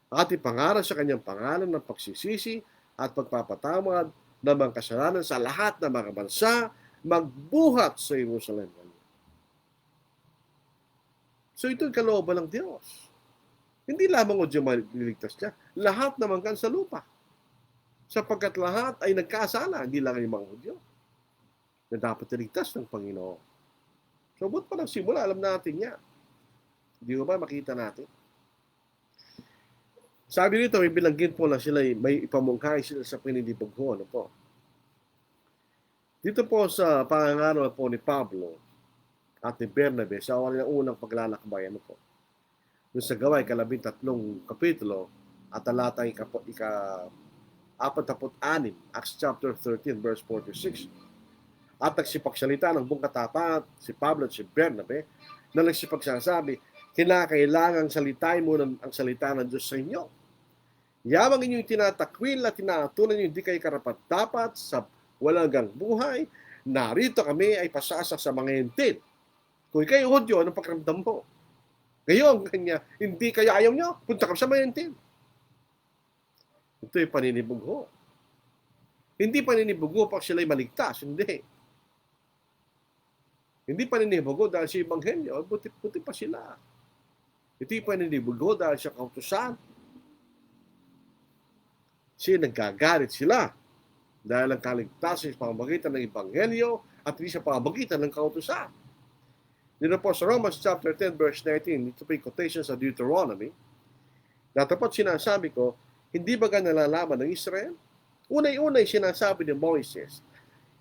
At ipangaral sa kanyang pangalan ng pagsisisi at pagpapatawad ng mga kasalanan sa lahat ng mga bansa, magbuhat sa Jerusalem. So ito yung kalooban ng Diyos. Hindi lamang o Diyos maliligtas niya, lahat naman kan sa lupa. Sapagkat lahat ay nagkasala, hindi lang yung mga Hudyo na dapat iligtas ng Panginoon. So ba't pa nagsimula, alam natin yan. Hindi ba makita natin? Sabi nito, may bilanggit po na sila, may ipamungkay sila sa pinilibog. Ano po? Dito po sa pangangaral po ni Pablo at ni Bernabe sa unang paglalakbay, ano po? Doon sa Gawa'i, 13 kapitulo at talata ika-46, Acts chapter 13, verse 46. At nagsipagsalita ng buong katapatan si Pablo at si Bernabe na nagsipagsasabi, kinakailangang salitain mo ang salita ng Diyos sa inyo. Yamang inyong tinatakwil at tinatunan nyo hindi kayo karapat-dapat sa walang buhay, narito kami ay pasasa sa mga hintil. Kung kayo Hudyo, anong pakiramdam mo? Ngayon, kanya, hindi kayo ayaw nyo, punta ka sa mga hintil. Ito yung paninibugho. Hindi paninibugho pag sila'y maligtas, hindi. Hindi paninibugho dahil sa Ebanghelyo, buti pa sila. Ito yung paninibugho dahil sa kautusan. Nagkagalit sila dahil ang kaligtasan sa pamamagitan ng Ebanghelyo at hindi sa pamamagitan ng kautusan. Dito po sa Romans chapter 10 verse 19, ito po yung quotation sa Deuteronomy, na tapat sinasabi ko, hindi ba nalalaman ng Israel? Unay-unay sinasabi ni Moises,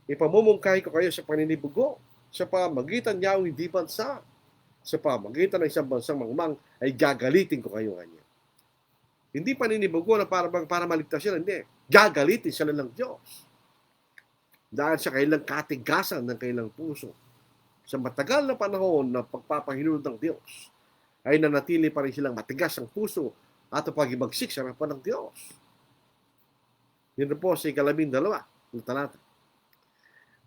ipamumungkahi ko kayo sa paninibugho sa pamagitan niya o hindi bansa. Sa pamagitan ng isang bansang mangmang ay gagalitin ko kayo kanya. Hindi paninibago na para maligtas sila. Hindi. Gagalitin sila ng Diyos. Dahil sa kailang katigasan ng kailang puso. Sa matagal na panahon na pagpapahinunod ng Diyos, ay nanatili pa rin silang matigas ang puso at pagibagsik sa harapan ng Diyos. Yun po sa 12 ng talata.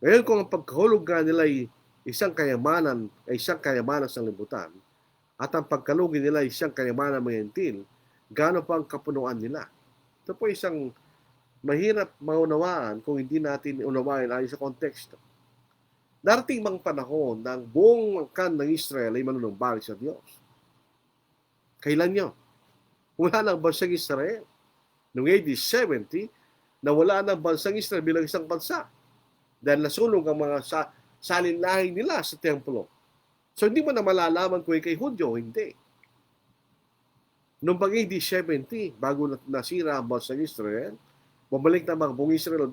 Ngayon kung ang pagkahulog nila ay isang kayamanan sa libutan, at ang pagkalugi nila ay isang kayamanan ng mga hentil, gaano pa ang kapunuan nila? Ito po isang mahirap maunawaan kung hindi natin unawain ayon sa konteksto. Darating mang panahon na ang buong angkan ng Israel ay manunumbalik sa Diyos. Kailan nyo? Wala ng bansang Israel. Noong AD 70, nawala ng bansang Israel bilang isang bansa. Dahil nasunog ang mga salinlahi nila sa templo. So hindi mo na malalaman kung ikay Hudyo o hindi. Noong pag AD 70, bago nasira ang bansang Israel, bumalik na mga buong Israel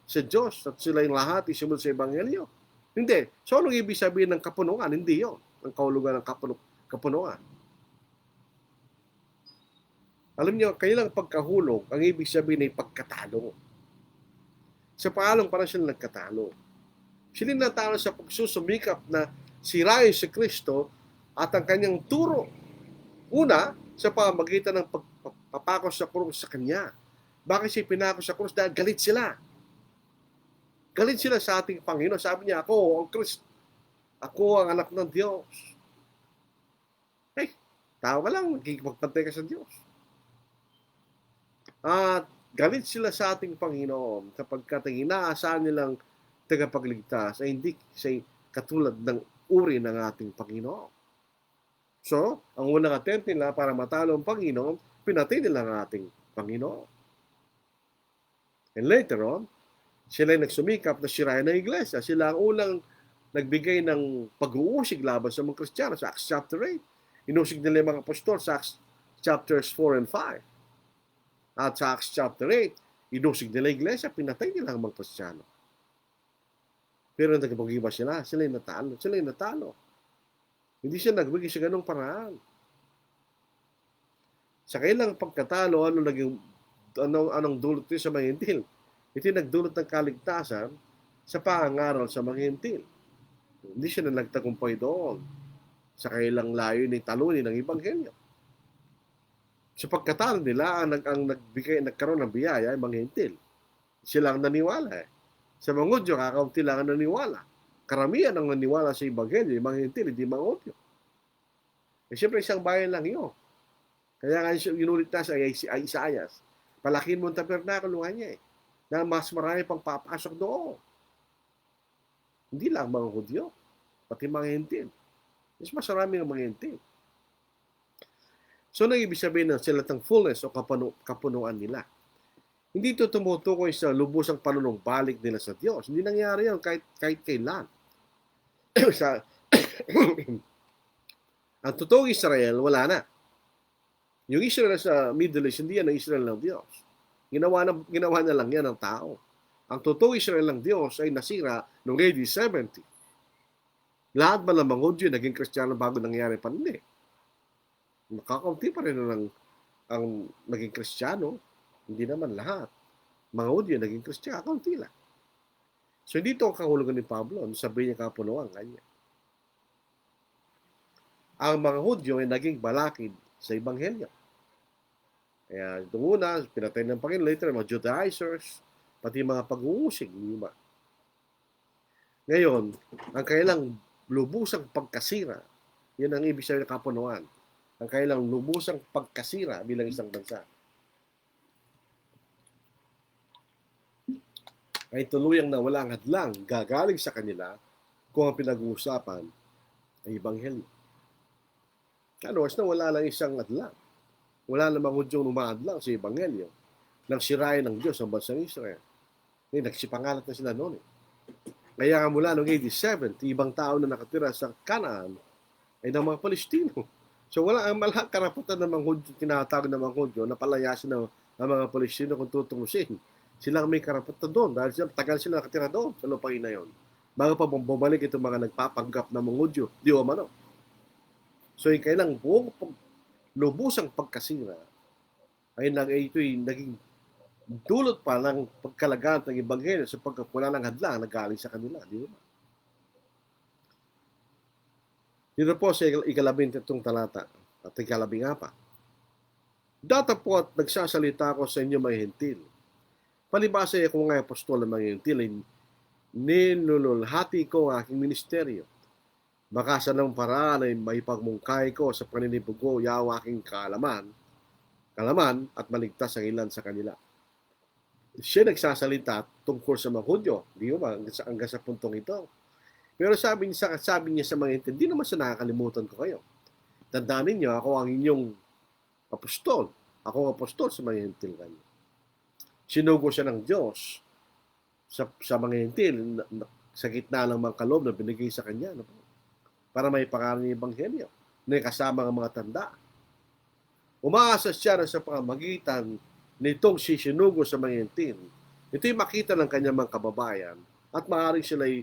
sa Diyos at sila yung lahat isunod sa Ebanghelyo. Hindi. So anong ibig sabihin ng kapunuan? Hindi yun. Ang kahulugan ng kapunuan. Alam niyo, kailang pagkahulog, ang ibig sabihin ay pagkatalo. Sa paalong parang sila nagkatalo. Sila natalo sa pagsusumikap na sirain si Kristo at ang kanyang turo. Una, sa pamagitan ng pagpapakos sa krus sa kanya. Bakit siya pinakos sa krus? Dahil galit sila. Galit sila sa ating Panginoon. Sabi niya, ako ang Kristo. Ako ang anak ng Diyos. Tao ka lang, magpantay ka sa Diyos. At galit sila sa ating Panginoon sapagkat ang inaasahan nilang tagapagligtas ay hindi siya katulad ng uri ng ating Panginoon. So, ang unang attempt nila para matalo ang Panginoon, pinatay nila ang ating Panginoon. And later on, sila ay nagsumikap na sirayan ng iglesia. Sila ang unang nagbigay ng pag-uusig laban sa mga Kristiyano sa Acts chapter 8. Inusig nila yung mga apostol sa Acts chapters 4 and 5. At sa Acts chapter 8, inusig nila iglesia, pinatay nila ang mga Kristiyano. Pero nagpagiba sila yung natalo. Sila yung natalo. Hindi siya nagbigay sa ganong paraan. Sa kailang pagkatalo, anong dulot ito sa mga hentil? Ito yung nagdulot ng kaligtasan sa pangangaral sa mga hentil. Hindi siya na nagtagumpay doon sa kailang layo ni talunin ng Ebanghelyo. Sa pagkatalo nila, nagkaroon ng biyaya ay mga hentil. Sila ang naniwala Sa mga Hudyo, kakaunti lang ang naniwala. Karamihan ang naniwala sa Ebanghelyo, yung mga hentil, hindi mga Hudyo. Siyempre, isang bayan lang yun. Kaya nga inulit na sa Isaias, palakin mo ang tabernakulo niya na mas marami pang papasok doon. Hindi lang mga Hudyo, pati mga hentil. Mas marami ng mga hentil. So, nang ibig sabihin na sila ng fullness o kapunuan nila. Hindi ito tumutukoy sa lubusang panunumbalik nila sa Diyos. Hindi nangyari yan kahit kailan. Ang totoong Israel, wala na. Yung Israel sa Middle East, hindi yan ang Israel ng Diyos. Ginawa na lang yan ng tao. Ang totoong Israel ng Diyos ay nasira noong AD 70. Lahat ba ng mga Hudyo naging Kristiyano bago nangyari pa hindi? Nakakaunti pa rin ang naging Kristiyano. Hindi naman lahat. Mga Hudyo naging Kristiyano, kaunti lang. So, dito ang kahulugan ni Pablo. Sabi niya kapunuan kanya. Ang mga Hudyo ay naging balakid sa Ebanghelyo. Kaya itong una, pinatay ng Panginoon. Later, mga Judaizers, pati mga pag-uusig. Ngayon, ang kailang lubusang pagkasira, yan ang ibig sabihin ng kapunuan. Ang kailang lubusang pagkasira bilang isang bansa. Ay tuluyang na walang hadlang gagaling sa kanila kung ang pinag-uusapan ay Ebanghelyo. Ano, na wala lang isang hadlang. Wala namang Hudyong umaadlang sa Ebanghelyo nang sirain ng Diyos ang bansang Israel. Nagsipangalat na sila noon. Kaya nga mula noong AD 70, ibang tao na nakatira sa Canaan ay ng mga Palestino. So wala ang malahang karapatan ng mga Hudyo, tinatawag ng mga Hudyo, na palayasin ng mga Palestino kung tutungusin. Sila ang may karapatan doon dahil tagal sila nakatira doon sa lupain na yon. bago pa bumalik itong mga nagpapanggap na mga Hudyo, di o mano. So, yung kailang buong lubusang pagkasira ay ito'y naging dulot pa ng pagkalagaan ng Ebanghelyo sapagkat wala ng hadlang na galing sa kanila. Di ba? Dito po sa ikalabintatong talata at ikalabing-apat. Datapot nagsasalita ako sa inyo mga hentil. Palibasa ako nga apostol ng mga hentil ay nilululhati ko ang aking ministeryo. Baka sa nang paraan ay may pagmungkay ko sa paninibugo yaw aking kalaman at maligtas ang ilan sa kanila. Siya nagsasalita tungkol sa mga Hudyo, di ba? Hanggang sa puntong ito. Pero sabi niya sa mga hentil, di naman siya nakakalimutan ko kayo. Tandaan ninyo, ako ang inyong apostol. Ako ang apostol sa mga hentil kayo. Sinugo siya ng Diyos sa mga hentil sa gitna ng mga kaloob na binigay sa kanya para may pangalan ng Ebanghelyo na kasama ng mga tanda. Umaasa siya na sa pamamagitan nitong sinugo sa mga hentil. Ito'y makita ng kanyang mga kababayan at maaaring sila'y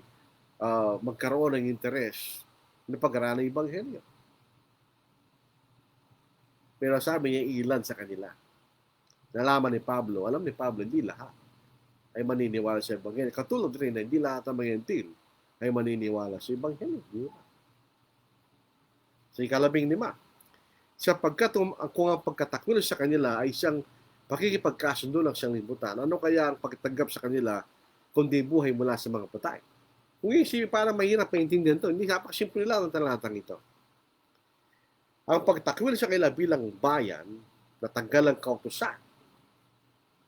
magkaroon ng interes na pag-aralan ng Ebanghelyo. Pero sabi niya, ilan sa kanila. Nalaman ni Pablo, alam ni Pablo, hindi lahat ay maniniwala sa Ebanghelyo. Katulad rin na hindi lahat ng mga hentil ay maniniwala sa Ebanghelyo. Sa ikalabing-5, sapagkat kung ang pagkatakwil sa kanila ay siyang pakikipagkasundo ng siyang libutan, ano kaya ang pagtanggap sa kanila kundi buhay mula sa mga patay? Kung isipin, parang mahirap maintindihan ito. Hindi napakasimple lang ang talatang ito. Ang pagtakwil sa kanila bilang bayan, natanggal ang kautusan.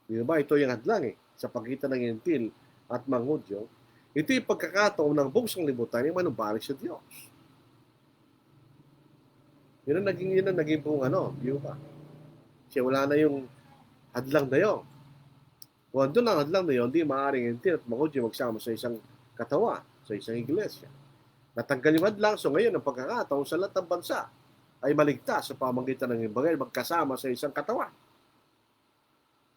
Di ba? Ito yung hadlang sa pagitan ng hentil at mga Hudyo. Ito yung pagkakataon ng buong sanglibutan yung manumbalik sa Diyos. Yun ang naging buong di ba? Kasi wala na yung hadlang na yun. Kung doon ang hadlang na yun, hindi maaaring hentil at mga Hudyo magsama sa isang katawa, sa isang iglesia. Natanggal yung hadlang, so ngayon ang pagkakataon sa lahat ng bansa ay maligtas sa pamamagitan ng Ebanghelyo magkasama sa isang katawan.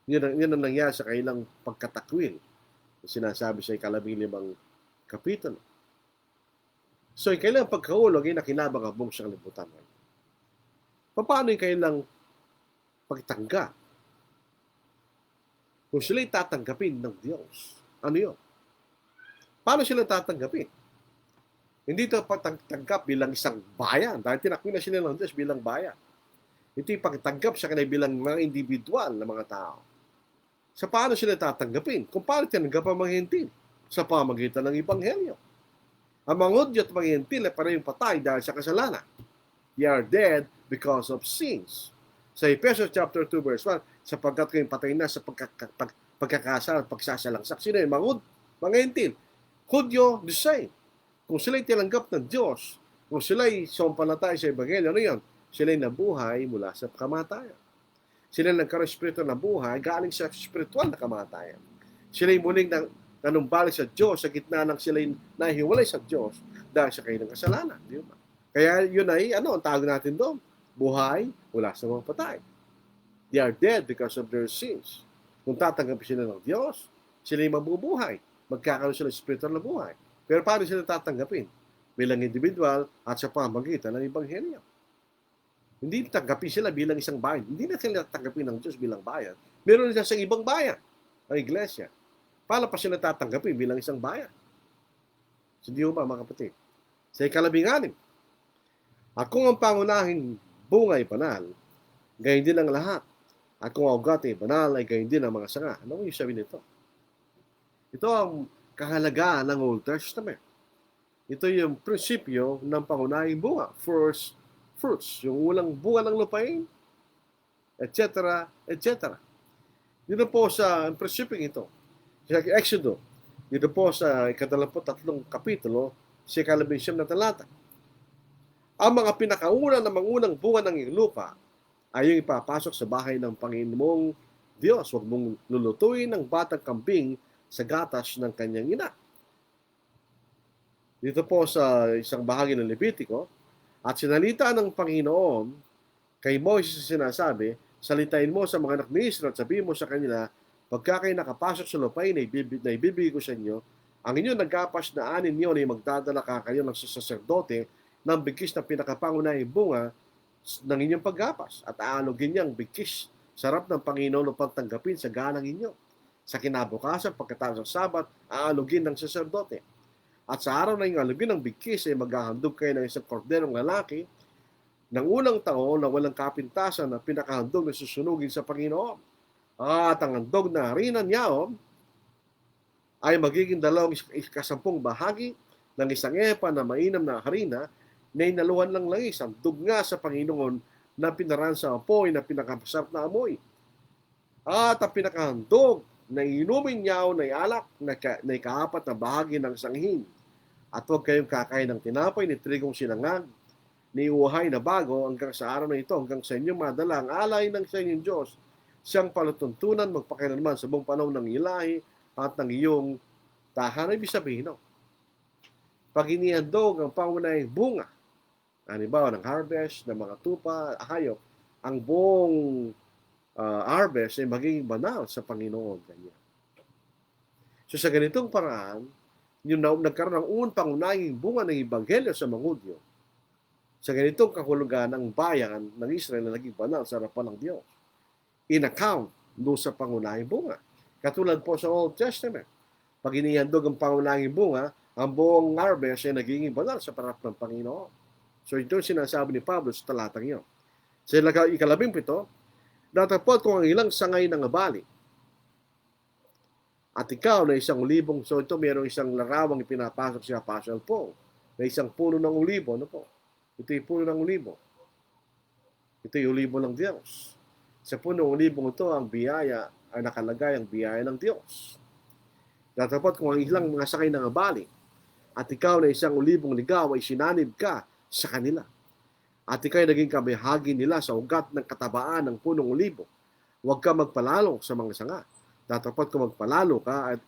Yun ang nangyari sa kailang pagkatakwil. Sinasabi sa ikalabing-5 kapitulo. So, yung kailang pagkahulog ay nakinabang ang buong sanglibutan. Paano yung kailang pagtanggap? Kung sila'y tatanggapin ng Diyos, ano yun? Paano sila tatanggapin? Hindi ito pagtanggap bilang isang bayan. Dahil tinakwil na sila ng Diyos bilang bayan. Ito yung pagtanggap sa kanila bilang mga individual na mga tao. Sa paano sila tatanggapin? Kung paano tinanggap ang mga hentil? Sa pamagitan ng Ebanghelyo. Ang mga Hudyo at mga hentil ay parehong patay dahil sa kasalanan. They are dead because of sins. Sa Ephesians chapter 2 verse 1, sapagkat kayong patay na sa pagkakasala at pagsasalangsak. Sino yun? Mga hentil. Hudyo, the same. Kung sila'y tinanggap ng Diyos, kung sila'y sumampalataya sa Ebanghelyo, ano yun? Sila'y nabuhay mula sa kamatayan. Sila'y nagkaroon espiritu na buhay galing sa spiritual na kamatayan. Sila'y muling nanumbalik sa Diyos sa gitna ng sila'y nahiwalay sa Diyos dahil sa kanilang kasalanan. Di ba? Kaya yun ay, ang tawag natin doon? Buhay mula sa mga patay. They are dead because of their sins. Kung tatanggapin sila ng Diyos, sila'y mabubuhay. Magkakaroon sila ng spiritual na buhay. Pero paano sila tatanggapin? Bilang individual at sa pamagitan ng Ebanghelyo. Hindi tanggapin sila bilang isang bayan. Hindi na sila tanggapin ng Diyos bilang bayan. Meron sila sa ibang bayan, ang iglesia. Paano pa sila tatanggapin bilang isang bayan? So, di ba, mga kapatid? Sa ikalabing-6, at kung ang pangunahing bunga ay banal, gayon din ang lahat. At kung ang ugat ay banal, ay gayon din ang mga sanga. Ano yung sabi nito? Ito ang kahalagaan ng Old Testament. Ito yung prinsipyo ng pangunahing bunga. First fruits. Yung ulang bunga ng lupain, etc., etc. Dito po sa prinsipyo ito, sa Exodus, dito po sa 23 kapitulo, sa 11 na talata. Ang mga pinakauna na mangunang bunga ng iyong lupa ay yung ipapasok sa bahay ng Panginoong Diyos. Huwag mong lulutuin ng batang kambing sa gatas ng kanyang ina. Dito po sa isang bahagi ng Levitico, at sinalita ng Panginoon kay Moises sinasabi, salitain mo sa mga anak ni Israel at sabihin mo sa kanila, pagka kayo nakapasok sa lupain na ibibigay ko sa inyo, Ang inyong nagapas na anin niyo ay magdadala kayo ng saserdote ng bigkis na pinakapangunahing bunga ng inyong paggapas at aalugin niyang bigkis sarap ng Panginoon upang tanggapin sa galang inyo. Sa kinabukasan, pagkatapos ng Sabat, aalugin ng saserdote. At sa araw na yung alugin ng bigkis ay maghahandog kayo ng isang korderong lalaki ng unang taon na walang kapintasan na pinakahandog na susunugin sa Panginoon. At ang handog na harina niya ay magiging 20 bahagi ng isang epa na mainam na harina na inaluhan ng langis. Ang dugga sa Panginoon na pinaran sa apoy na pinakapasarap na amoy. At ang pinakahandog na inumin niya na alak na ikaapat na bahagi ng sanghin. At huwag kayong kakain ng tinapay ni trigong sinangag, ni uhay na bago hanggang sa araw na ito, hanggang sa inyong madala ang alay ng sa inyong Diyos, siyang palatuntunan magpakailanman sa buong panahon ng ilahi at ng iyong tahanan. Ibig sabihin, pag inihandog ang pangunahing bunga, halimbawa ng harvest, ng mga tupa, hayop, ang buong harvest ay magiging banal sa Panginoon. Ganyan. So sa ganitong paraan, yung nagkaroon ng unang pangunahing bunga ng Ebanghelyo sa mga Hudyo, sa ganitong kahulugan ng bayan ng Israel na naging banal sa harapan ng Diyos, in account doon sa pangunahing bunga. Katulad po sa Old Testament, pag inihandog ang pangunahing bunga, ang buong harvest ay naging banal sa harap ng Panginoon. So ito yung sinasabi ni Pablo sa talatang iyon. Sa ika-17, datapot kung ang ilang sangay ng abali, at ikaw na isang ulibong, so ito mayroong isang larawang ipinapasok si Apostle Paul, na isang puno ng ulibo, Ito yung puno ng ulibo. Ito yung ulibo ng Diyos. Sa puno ng ulibong ito, ang biyaya ay nakalagay ang biyaya ng Diyos. Datapot kung ang ilang mga sakay ng abali, at ikaw na isang ulibong ligaw ay sinanib ka sa kanila. At ikaw ay naging kabahagi nila sa ugat ng katabaan ng punong ulibo. Huwag ka magpalalo sa mga sanga. Datapot kung magpalalo ka at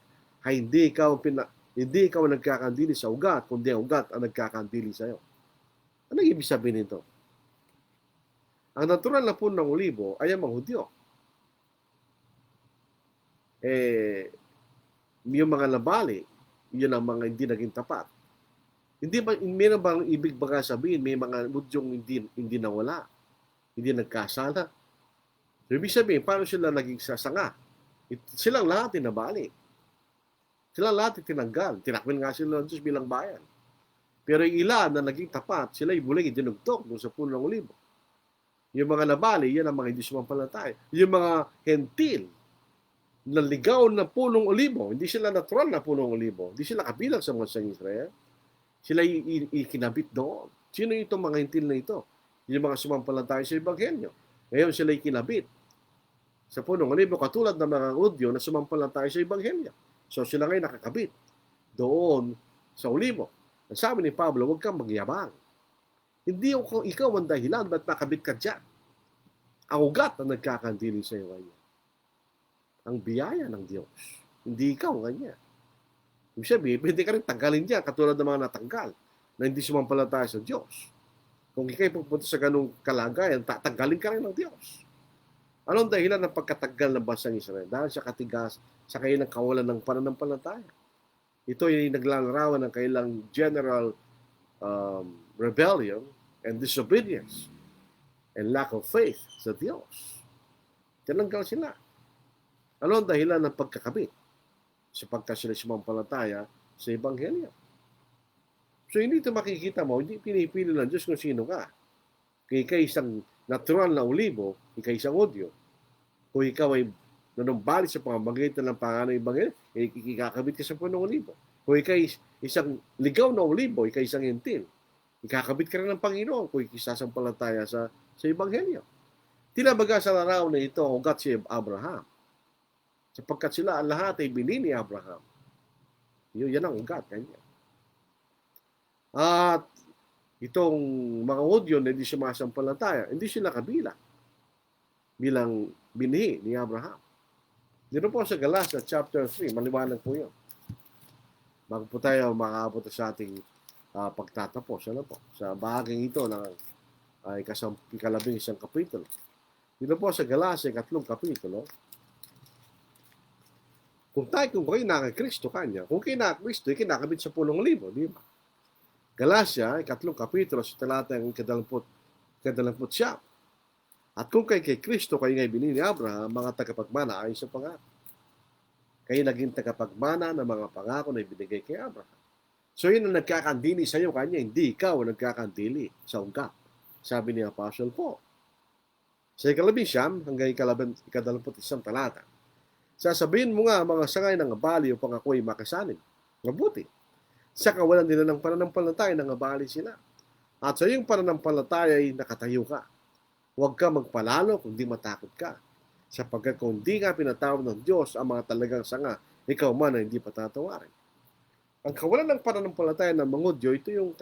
hindi ikaw ang nagkakandili sa ugat, kundi ang ugat ang nagkakandili sa iyo. Ano ibig sabihin nito? Ang natural na puno ng ulibo ay ang mga Hudyo. Yung mga labali, yun ang mga hindi naging tapat. Meron bang ibig baga sabihin, may mga Hudyong hindi nawala, hindi nagkasala? So, ibig sabihin, paano sila naging sasanga? Silang lahat tinabali. Silang lahat tinanggal. Tinakwil nga sila ng Diyos bilang bayan. Pero yung ilan na naging tapat, sila yung muling idinugtog doon sa puno ng ulibo. Yung mga nabali, yan ang mga hindi sumampalataya. Yung mga hentil, na ligaw na punong ulibo, hindi sila natural na punong ulibo, hindi sila kabilang sa mga sang Israel, sila ikinabit doon. Sino itong mga hentil na ito? Yung mga sumampalataya sa Ebanghelyo. Ngayon sila ikinabit sa punong ulibo, katulad ng mga Hudyo na sumampalataya sa Ebanghelyo. So sila ngayon nakakabit doon sa ulibo. Ang sabi ni Pablo, huwag kang magyabang. Hindi ikaw ang dahilan ba't nakabit ka dyan. Ang ugat ang nagkakandili sa iyo ngayon. Ang biyaya ng Diyos. Hindi ikaw ganyan. Ibig sabihin, pwede ka rin tanggalin dyan, katulad ng mga natanggal na hindi sumampalataya sa Diyos. Kung ikay pupunta sa ganung kalagayan, tatanggalin ka rin ng Diyos. Anong dahilan ng pagkatanggal ng bansang Israel? Dahil sa katigas, sa kailang kawalan ng pananampalataya. Ito ay naglalarawan ng kailang general rebellion and disobedience and lack of faith sa Diyos. Tinanggal sila. Ano ang dahilan ng pagkakabit? Sapagkat sila sumampalataya sa Ebanghelyo. So hindi ito makikita mo, hindi pinipili ng Diyos kung sino ka. Kung ikaw isang natural na ulibo, ikaw isang Hudyo. Kung ikaw ay nanumbalik sa pamamagitan ng pangalan ng Ebanghelyo, ikakabit ka sa punong ulibo. Kung ikaw isang ligaw na ulibo, ikaw isang hentil, ikakabit ka rin ng Panginoon kung isasampalataya sa Ebanghelyo. Tila baga sa laraw na ito, ugat si Abraham. Sapagkat sila lahat ay binili ni Abraham. Yan ang ugat. Kanya. At itong mga Hudyo na hindi sumasampalataya, hindi sila kabila bilang binhi ni Abraham. Dito po sa Galatia chapter 3, maliwanag po yun. Bago po tayo makaabot sa ating pagtatapos. Ano po? Sa bahaging ito ng ikalabing isang kapitulo. Dito po sa Galatia, 3 kapitulo, Kung kayo nakakristo kanya, kung kayo nakakristo, kinakabit sa 10,000, di ba? Galacia, 3 kapitulo, sa talata ng kadalamput siya. At kung kay Kristo, kayo nga'y binili ni Abraham, mga tagapagmana ayon sa pangako. Kayo naging tagapagmana ng mga pangako na ibinigay kay Abraham. So yun ang nagkakandili sa iyo kanya, hindi ikaw ang nagkakandili sa ungkat. Sabi ni Apostle Paul. Sa 11 hanggang 21 talata. Sasabihin mo nga mga sangay ng abali upang ako'y makasanin. Mabuti. Sa kawalan nila ng pananampalataya, ng abali sila. At sa iyong pananampalataya ay nakatayo ka. Huwag ka magpalalo kundi matakot ka. Sapagkat kung hindi ka pinatawag ng Diyos ang mga talagang sanga, ikaw man ay hindi patatawarin. Ang kawalan ng pananampalataya ng mga Hudyo, ito yung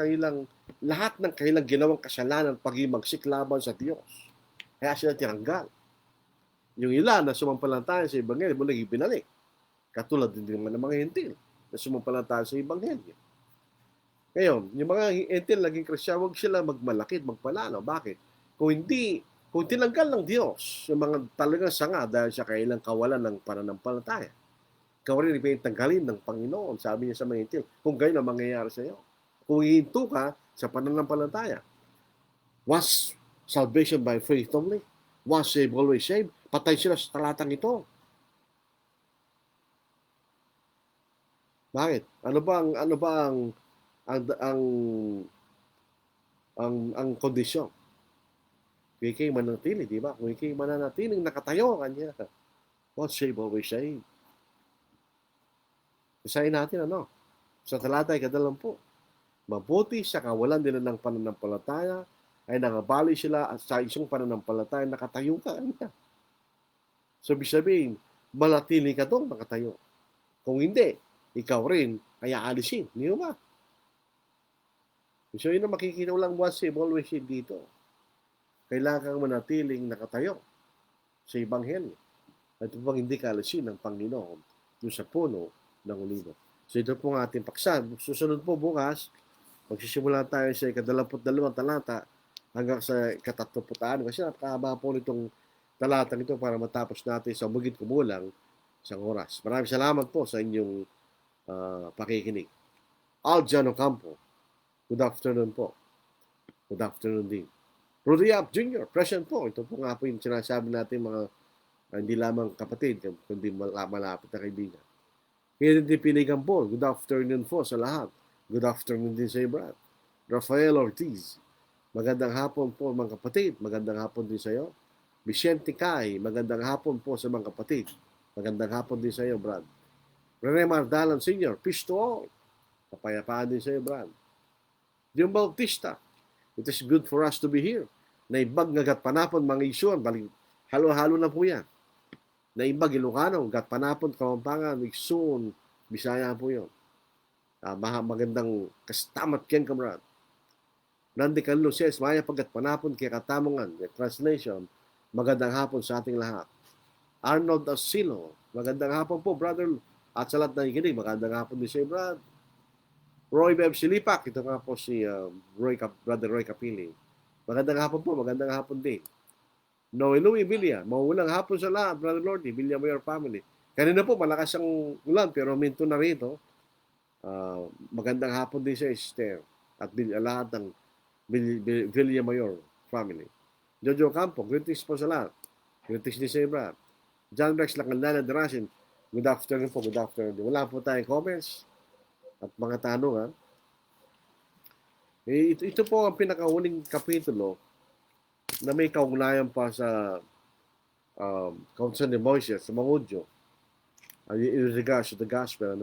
lahat ng kanilang ginawang kasalanan pag-imagsik laban sa Diyos. Kaya sila tinanggal. Yung ilan na sumampalataya sa Ebanghelyo, mula ibinalik. Katulad din naman ng mga Hentil na sumampalataya sa Ebanghelyo. Ngayon, yung mga Hentil naging Kristiyan, huwag sila magmalakit, magpalalo. Bakit? Kung tinanggal ng Diyos yung mga talagang sanga dahil sa kailang kawalan ng pananampalataya, ikaw rin ipinatanggalin ng Panginoon, sabi niya sa mga Hentil, kung gayon ang mangyayari sa iyo. Kung hihinto ka sa pananampalataya, was salvation by faith only? Once saved, always saved? Patay sila sa talatang ito. Bakit? Ano ba ang kondisyon? Kung ikay manatili, di ba? Kung ikay mananatiling nakatayo kanya, once saved, always saved. Isahin natin sa talatay 20. Mabuti sa kawalan nila ng pananampalataya ay nangabali sila at sa isang pananampalataya nakatayo ka. So, sabihin, manatili ka doon nakatayo. Kung hindi, ikaw rin ay aalisin. Hindi ba? So, yun ang makikita lang once saved, always saved dito. Kailangan kang manatiling nakatayo sa Ebanghelyo. At upang hindi ka alisin ng Panginoon doon sa puno ng olivo. So ito po ang ating paksa. Susunod po bukas, magsisimula tayo sa 22 talata hanggang sa 36 kasi napakahaba po nitong talatang ito para matapos natin sa bugit kumulang isang oras. Maraming salamat po sa inyong pakikinig. Aljan Ocampo, good afternoon po. Good afternoon din. Rudy Yap Jr., present po. Ito po nga po yung sinasabi natin mga hindi lamang kapatid, kundi malapit na kaibigan. Kennedy Piligang Paul, good afternoon po sa lahat. Good afternoon din sa iyo, Brad. Rafael Ortiz, magandang hapon po mga kapatid. Magandang hapon din sa iyo. Vicente Kai, magandang hapon po sa mga kapatid. Magandang hapon din sa iyo, Brad. Rene Mardalan Sr., peace to all. Kapayapaan din sa iyo, Brad. Dion Bautista, it is good for us to be here. Naibag ngagat panapon mga isuan, halo-halo na po yan. Naibag Ilocano, gat panapon, Kapampangan, Iksun, Bisaya po yun. Magandang kastamat kyan, kamrad. Nandi Kanlo says, maya pagkat panapon kaya katamungan. Translation, magandang hapon sa ating lahat. Arnold Asilo, magandang hapon po, brother. At sa lahat na ikinig, magandang hapon din siya, Brad. Roy Beb Silipak, ito nga po si Brother Roy Capili. Magandang hapon po, magandang hapon din. Noe Louie Villa, mauulang hapon sa lahat, Brother Lordy, Villa Mayor family. Kanina po, malakas ang ulan, pero minto na rito. Magandang hapon din sa Esther at lahat ng Villa Mayor family. Jojo Campo, greetings po sa lahat. Greetings din sa Brad. John Rex Lakandana Darasin, good afternoon po, good afternoon. Wala po tayong comments at mga tanungan. Ito po ang pinakahuling kapitulo na may kaugnayan pa sa Counsel ni Moises, sa mga Hudyo. In regards to the gospel,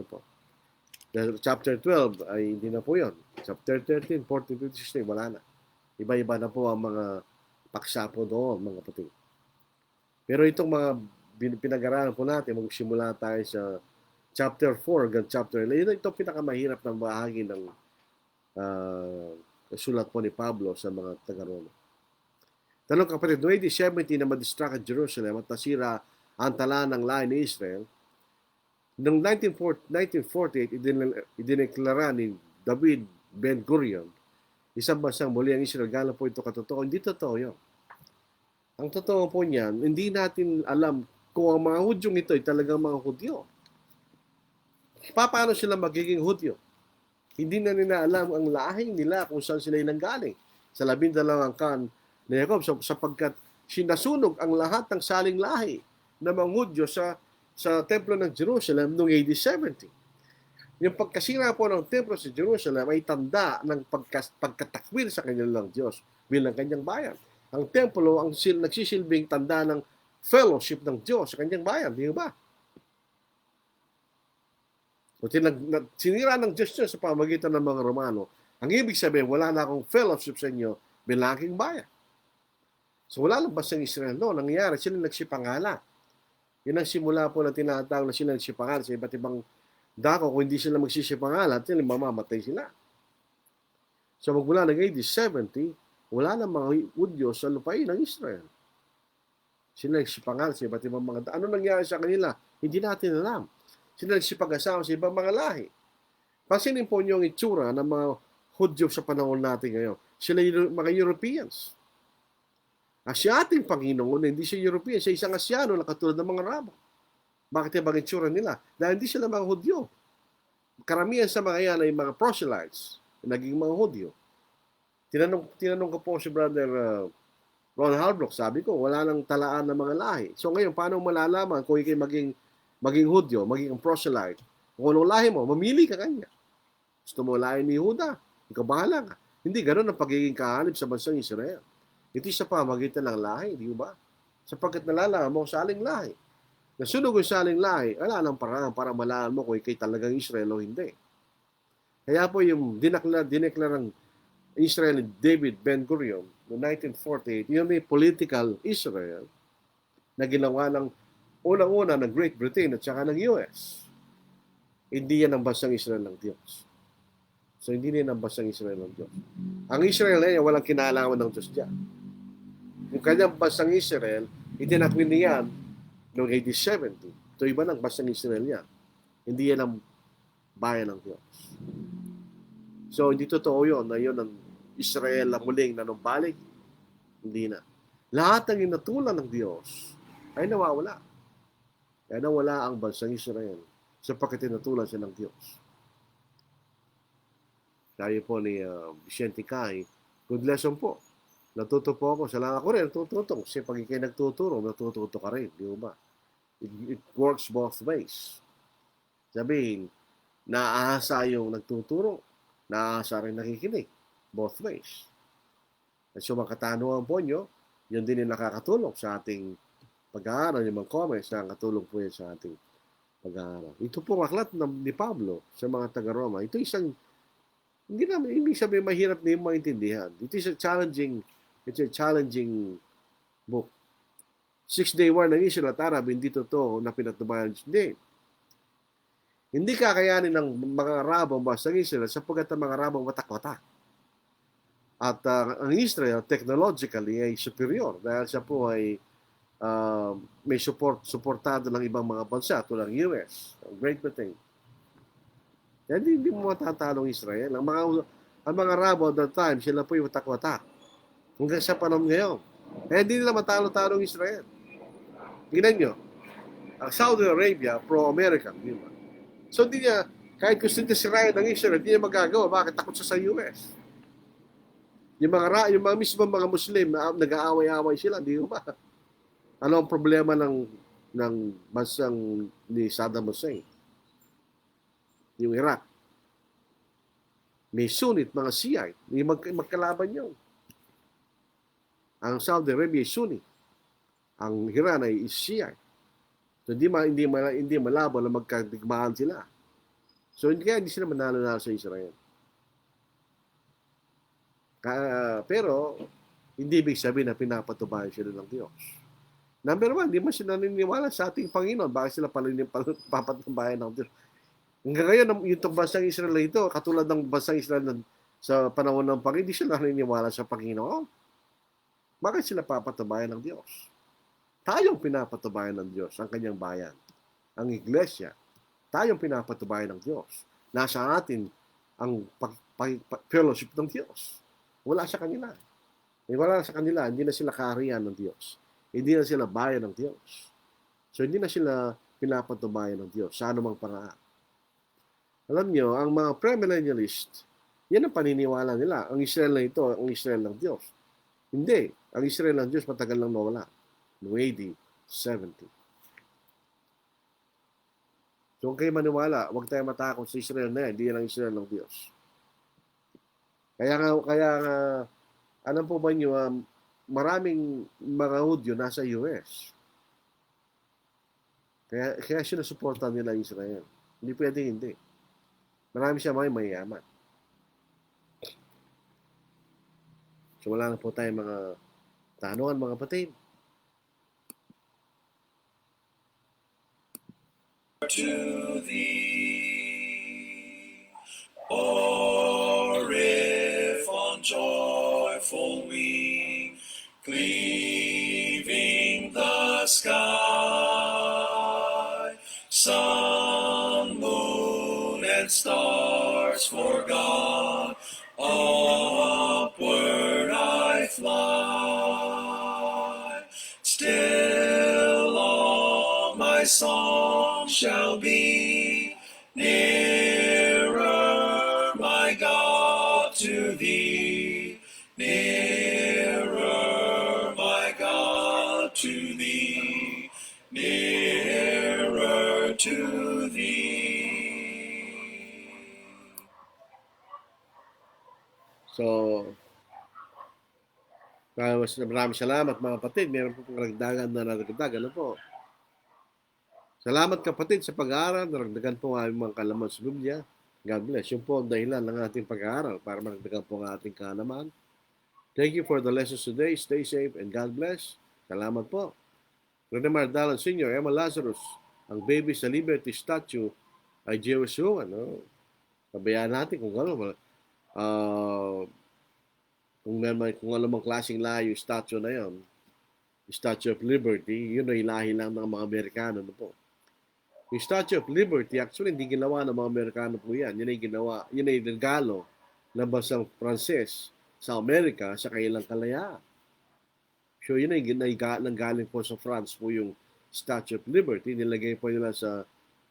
Chapter 12 ay hindi na po yun. Chapter 13, 14, 15, 16, wala na. Iba-iba na po ang mga paksa po doon, mga kapatid. Pero itong mga pinag-aralan po natin, magsimula tayo sa chapter 4 hanggang chapter 11. Ito pinakamahirap na bahagi ng sulat po ni Pablo sa mga taga-Roma. Tanong kapatid, noong AD 70 na madistract ang Jerusalem at nasira ang tala ng lahi ni Israel, noong 1948, idineklara ni David Ben-Gurion, isang bansang muli ang Israel. Gano'n po ito katotoo? Hindi totoo yun. Ang totoo po niyan, hindi natin alam kung ang mga Hudyong ito ay talagang mga Hudyo. paano sila magiging Hudyo? Hindi na nila alam ang lahi nila kung saan sila nanggaling. Sa 12 kan ni Jacob, sapagkat sinasunog ang lahat ng saling lahi ng mga Hudyo sa templo ng Jerusalem noong AD 70. Yung pagkasira po ng templo sa Jerusalem ay tanda ng pagkatakwil sa kanilang Diyos bilang kanyang bayan. Ang templo ang nagsisilbing tanda ng fellowship ng Diyos sa kanyang bayan, di ba? O sinira ng Diyos nyo sa pamagitan ng mga Romano. Ang ibig sabihin, wala na akong fellowship sa inyo bilang aking bayan. So wala lang basang Israel noon. Nangyayari, sila nagsipangala. Yun ang simula po na tinatawag na sila nagsipangala sa iba't ibang dako. Kung hindi sila magsisipangala, sila mamamatay sila. So magmula ng AD 70, wala na mga Hudyo sa lupain ng Israel. Sila nagsipangala sa iba't ibang mga dako. Ano nangyari sa kanila? Hindi natin alam. Sila nagsipag-asawa sa ibang mga lahi. Pansinin po niyo ang itsura ng mga Hudyo sa panahon natin ngayon. Sila mga Europeans. Si ating Panginoon, hindi siya European, siya isang Asyano na katulad ng mga Arabo. Bakit yung itsura nila? Dahil hindi sila mga Hudyo. Karamihan sa mga yan ay mga proselytes, naging mga Hudyo. Tinanong ko po si Brother Ron Halbrook, sabi ko, wala nang talaan ng mga lahi. So ngayon, paano malalaman kung ikay maging Hudyo, maging proselyte? Kung anong lahi mo, mamili ka kanya. Gusto mo lahi ni Huda, ikaw bahala ka. Hindi ganun ang pagiging kahanib sa bansang Israel. Ito sa pamagitan ng lahi, di ba? Sapagkat nalalaman mo sa aling lahi. Nasunog yung saling lahi, wala nang parang para malaman mo kung ikay talagang Israel o hindi. Kaya po yung dineklarang Israel ni David Ben-Gurion noong 1948, yun may political Israel na ginawa ng unang-una ng Great Britain at saka ng US. Hindi yan ang bansang Israel ng Diyos. So hindi yan ang bansang Israel ng Diyos. Ang Israel ay walang kinalaman ng Diyos dyan. Yung kanyang bansang Israel, itinakwil niyan noong AD 70. Ito iba ng bansang Israel yan. Hindi yan ang bayan ng Diyos. So hindi totoo yun na yun ang Israel ang muling nanumbalik. Hindi na. Lahat ng inatulan ng Diyos ay nawawala. Kaya nawala ang bansang Israel sapagkat tinatulan siya ng Diyos. Tayo po ni Vicente Kai, good lesson po. Natuto po ako. Salamat ako rin, natututo. Kasi pag ikay nagtuturo, natututo ka rin. Di ba? It works both ways. Sabihin, naahasa yung nagtuturo, naahasa rin nakikinig. Both ways. At so, mga katanungan po nyo, yun din yung nakakatulong sa ating pag-aaral, yung mga comments na katulong po yan sa ating pag-aaral. Ito po aklat ni Pablo sa mga taga-Roma. Ito isang, hindi naman, ibig sabihin mahirap na yung maintindihan. Ito is a challenging book. 6-day war ng Israel at Arab, hindi totoo na pinatubayan. Hindi kakayanin ng mga Arabo ang bansang Israel sapagkat ang mga Arabo watak-watak. At ang Israel, technologically, ay superior dahil siya po ay may suportado ng ibang mga bansa tulad ng US, Great Britain. Kaya hindi mo matatalong Israel. Ang mga Arabo at that time, sila po yung watak-watak. Hanggang sa panahon ngayon. Kaya hindi nila matalo-talong Israel. Tingnan nyo, ang Saudi Arabia, pro-American. Diba? So hindi niya, kahit gusto niya sirayan ng Israel, hindi niya magagawa. Bakit? Takot siya sa US. Yung mga mismo mga Muslim, nag-aaway-aaway sila, di ba? Ano ang problema ng bansang ni Saddam Hussein? Yung Iraq. May Sunnit, mga Shiite. May magkalaban yun. Ang Saudi Arabia ay Sunni. Ang Iran ay Shiite. So hindi malabo na magkadigmaan sila. So hindi sila manalo-nalo sa Israel. Pero hindi ibig sabihin na pinapatubayan sila ng Diyos. Number one, hindi man sila naniniwala sa ating Panginoon. Bakit sila papatubayan ng Diyos? Hanggang ngayon, yung bansang Israel ito, katulad ng bansang Israel sa panahon ng Panginoon, hindi sila naniniwala sa Panginoon. Bakit sila papatubayan ng Diyos? Tayong pinapatubayan ng Diyos, ang kanyang bayan, ang iglesia. Tayong pinapatubayan ng Diyos. Nasa atin ang fellowship ng Diyos. Wala sa kanila. Wala sa kanila, hindi na sila kaharian ng Diyos. Hindi na sila bayan ng Diyos. So hindi na sila pinapatubayan ng Diyos sa anumang paraan. Alam nyo, ang mga premillennialist, yan ang paniniwala nila. Ang Israel na ito, ang Israel ng Diyos. Hindi. Ang Israel ng Diyos matagal lang nawala. Noong AD 70. So kung kayo maniwala, huwag tayo matakot sa Israel na yan. Hindi yan ang Israel ng Diyos. Kaya nga, alam po ba nyo, maraming mga Hudyo nasa US. Kaya sinusuportan nila Israel. Hindi pwede hindi. Marami siya may mayaman. So wala na po tayong mga tanungan, mga kapatid. To thee, or if on joyful wing, cleaving the sky, sun, moon, and stars forgot, upward I fly. Still all my song shall be nearer, my God, to thee. Nearer, my God, to thee. Nearer to thee. So, maraming salamat mga kapatid. Meron po pong karagdagan na naragdag. Ano po? Salamat kapatid sa pag-aaral. Naragdagan po ang aming mga kalaman sa Biblia. God bless. Yun po ang dahilan ng ating pag-aaral para maragdagan po ang ating kaalaman. Thank you for the lessons today. Stay safe and God bless. Salamat po. Redemar Dalan Sr., Emma Lazarus, ang baby sa Liberty statue ay Jewish woman. No? Pabayaan natin kung ano. Kung alam mong klaseng lahi yung statue na yon, Statue of Liberty, yun ay lahi lang ng mga Amerikano. No po. Yung Statue of Liberty, actually, hindi ginawa ng mga Amerikano po yan. Yun ay regalo ng bansang Pranses sa Amerika sa kailang kalayaan. So yun ay nanggaling po sa France po yung Statue of Liberty. Nilagay po nila sa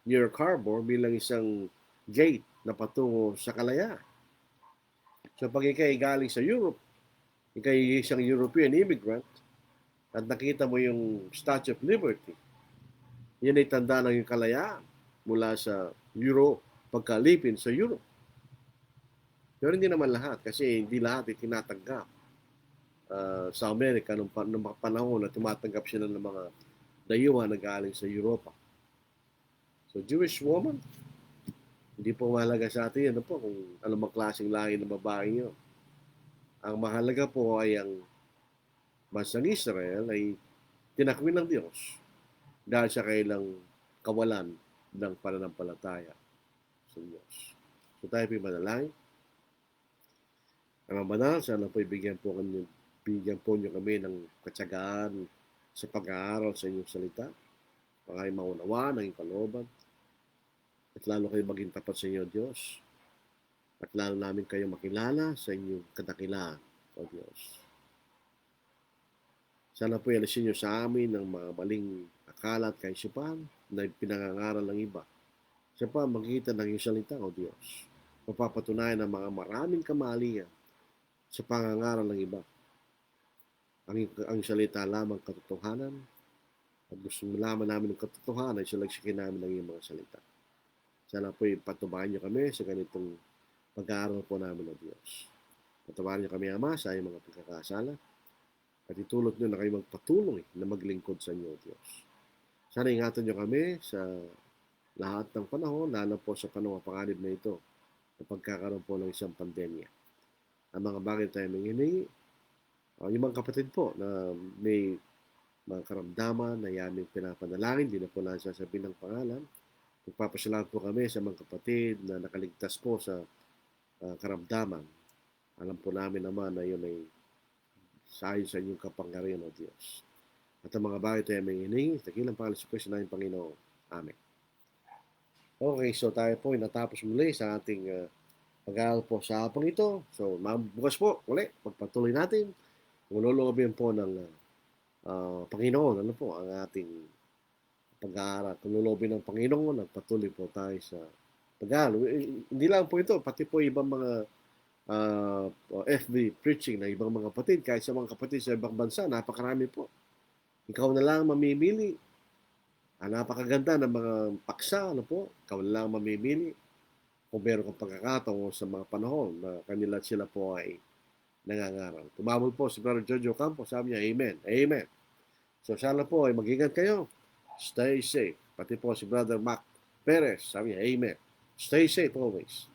New York Harbor bilang isang gate na patungo sa kalayaan. So pag ikay galing sa Europe, ikay isang European immigrant, at nakita mo yung Statue of Liberty, yan ay tanda ng yung kalayaan mula sa Europe, pagkalipin sa Europe. Pero hindi naman lahat, kasi hindi lahat ay tinatanggap sa Amerika nung mga panahon na tumatanggap sila ng mga dayuhan na galing sa Europa. So Jewish woman, hindi po mahalaga sa atin yan po kung anong klaseng lahi ng babae yun. Ang mahalaga po ay ang bansang Israel ay tinakwil ng Diyos dahil sa kailang kawalan ng pananampalataya sa Diyos. So tayo po manalangin. Ang banal, sana po bigyan po niyo kami ng katsagaan sa pag-aaral sa inyong salita. Para kayo maunawa ng inyong kalooban. At lalo kayo maging tapat sa inyo, Diyos. At lalo namin kayo makilala sa inyong kadakilaan, O Diyos. Sana po alisin niyo sa amin ng mga maling akala at kaisipan na pinangangaral ng iba. Siya pa magkita ng iyong salita, O Diyos. Mapapatunayan ng mga maraming kamalian sa pangangaral ng iba. Ang salita lamang katotohanan at gusto malaman namin ng katotohanan ay salagsikin namin ng iyong mga salita. Sana po patubayan niyo kami sa ganitong pag-aaral po namin ng Diyos. Patubayan niyo kami, Ama, sa iyong mga pagkakasala at itulot niyo na kayo magpatuloy na maglingkod sa inyo, Diyos. Sana ingatan niyo kami sa lahat ng panahon, lalo po sa panahon panganib na ito na pagkakaroon po ng isang pandemya. Ang mga bagay tayo manghiningi, yung mga kapatid po na may mga karamdaman na yaming pinapanalangin, hindi na po lang sasabihin ng pangalan. Magpapasalamat po kami sa mga kapatid na nakaligtas po sa karamdaman. Alam po namin naman na yun ay sayon sa inyong kapangyarihan, O Diyos. At ang mga bagay tayo may hiningi, dakilang pangalan sa Kristo namin Panginoon. Amen. Okay, so tayo po ay natapos muli sa ating pag-aaral po sa hapang ito. So, bukas po, uli, magpatuloy natin. Kung lulubin po ng Panginoon, ano po, ang ating pag-aaral. Kung lulubin ng Panginoon, nagpatuloy po tayo sa Hindi lang po ito, pati po ibang mga FB preaching na ibang mga kapatid, kahit sa mga kapatid sa ibang bansa, napakarami po. Ikaw na lang mamimili. Napakaganda ng mga paksa, ano po, ikaw na lang mamimili kung meron kang pagkakataon sa mga panahon na sila po ay nangangaral. Tumawag po si Brother Jojo Campos, sabi niya, Amen, Amen. So sana po ay mag-ingat kayo. Stay safe. Pati po si Brother Mac Perez, sabi niya, Amen. Stay safe always.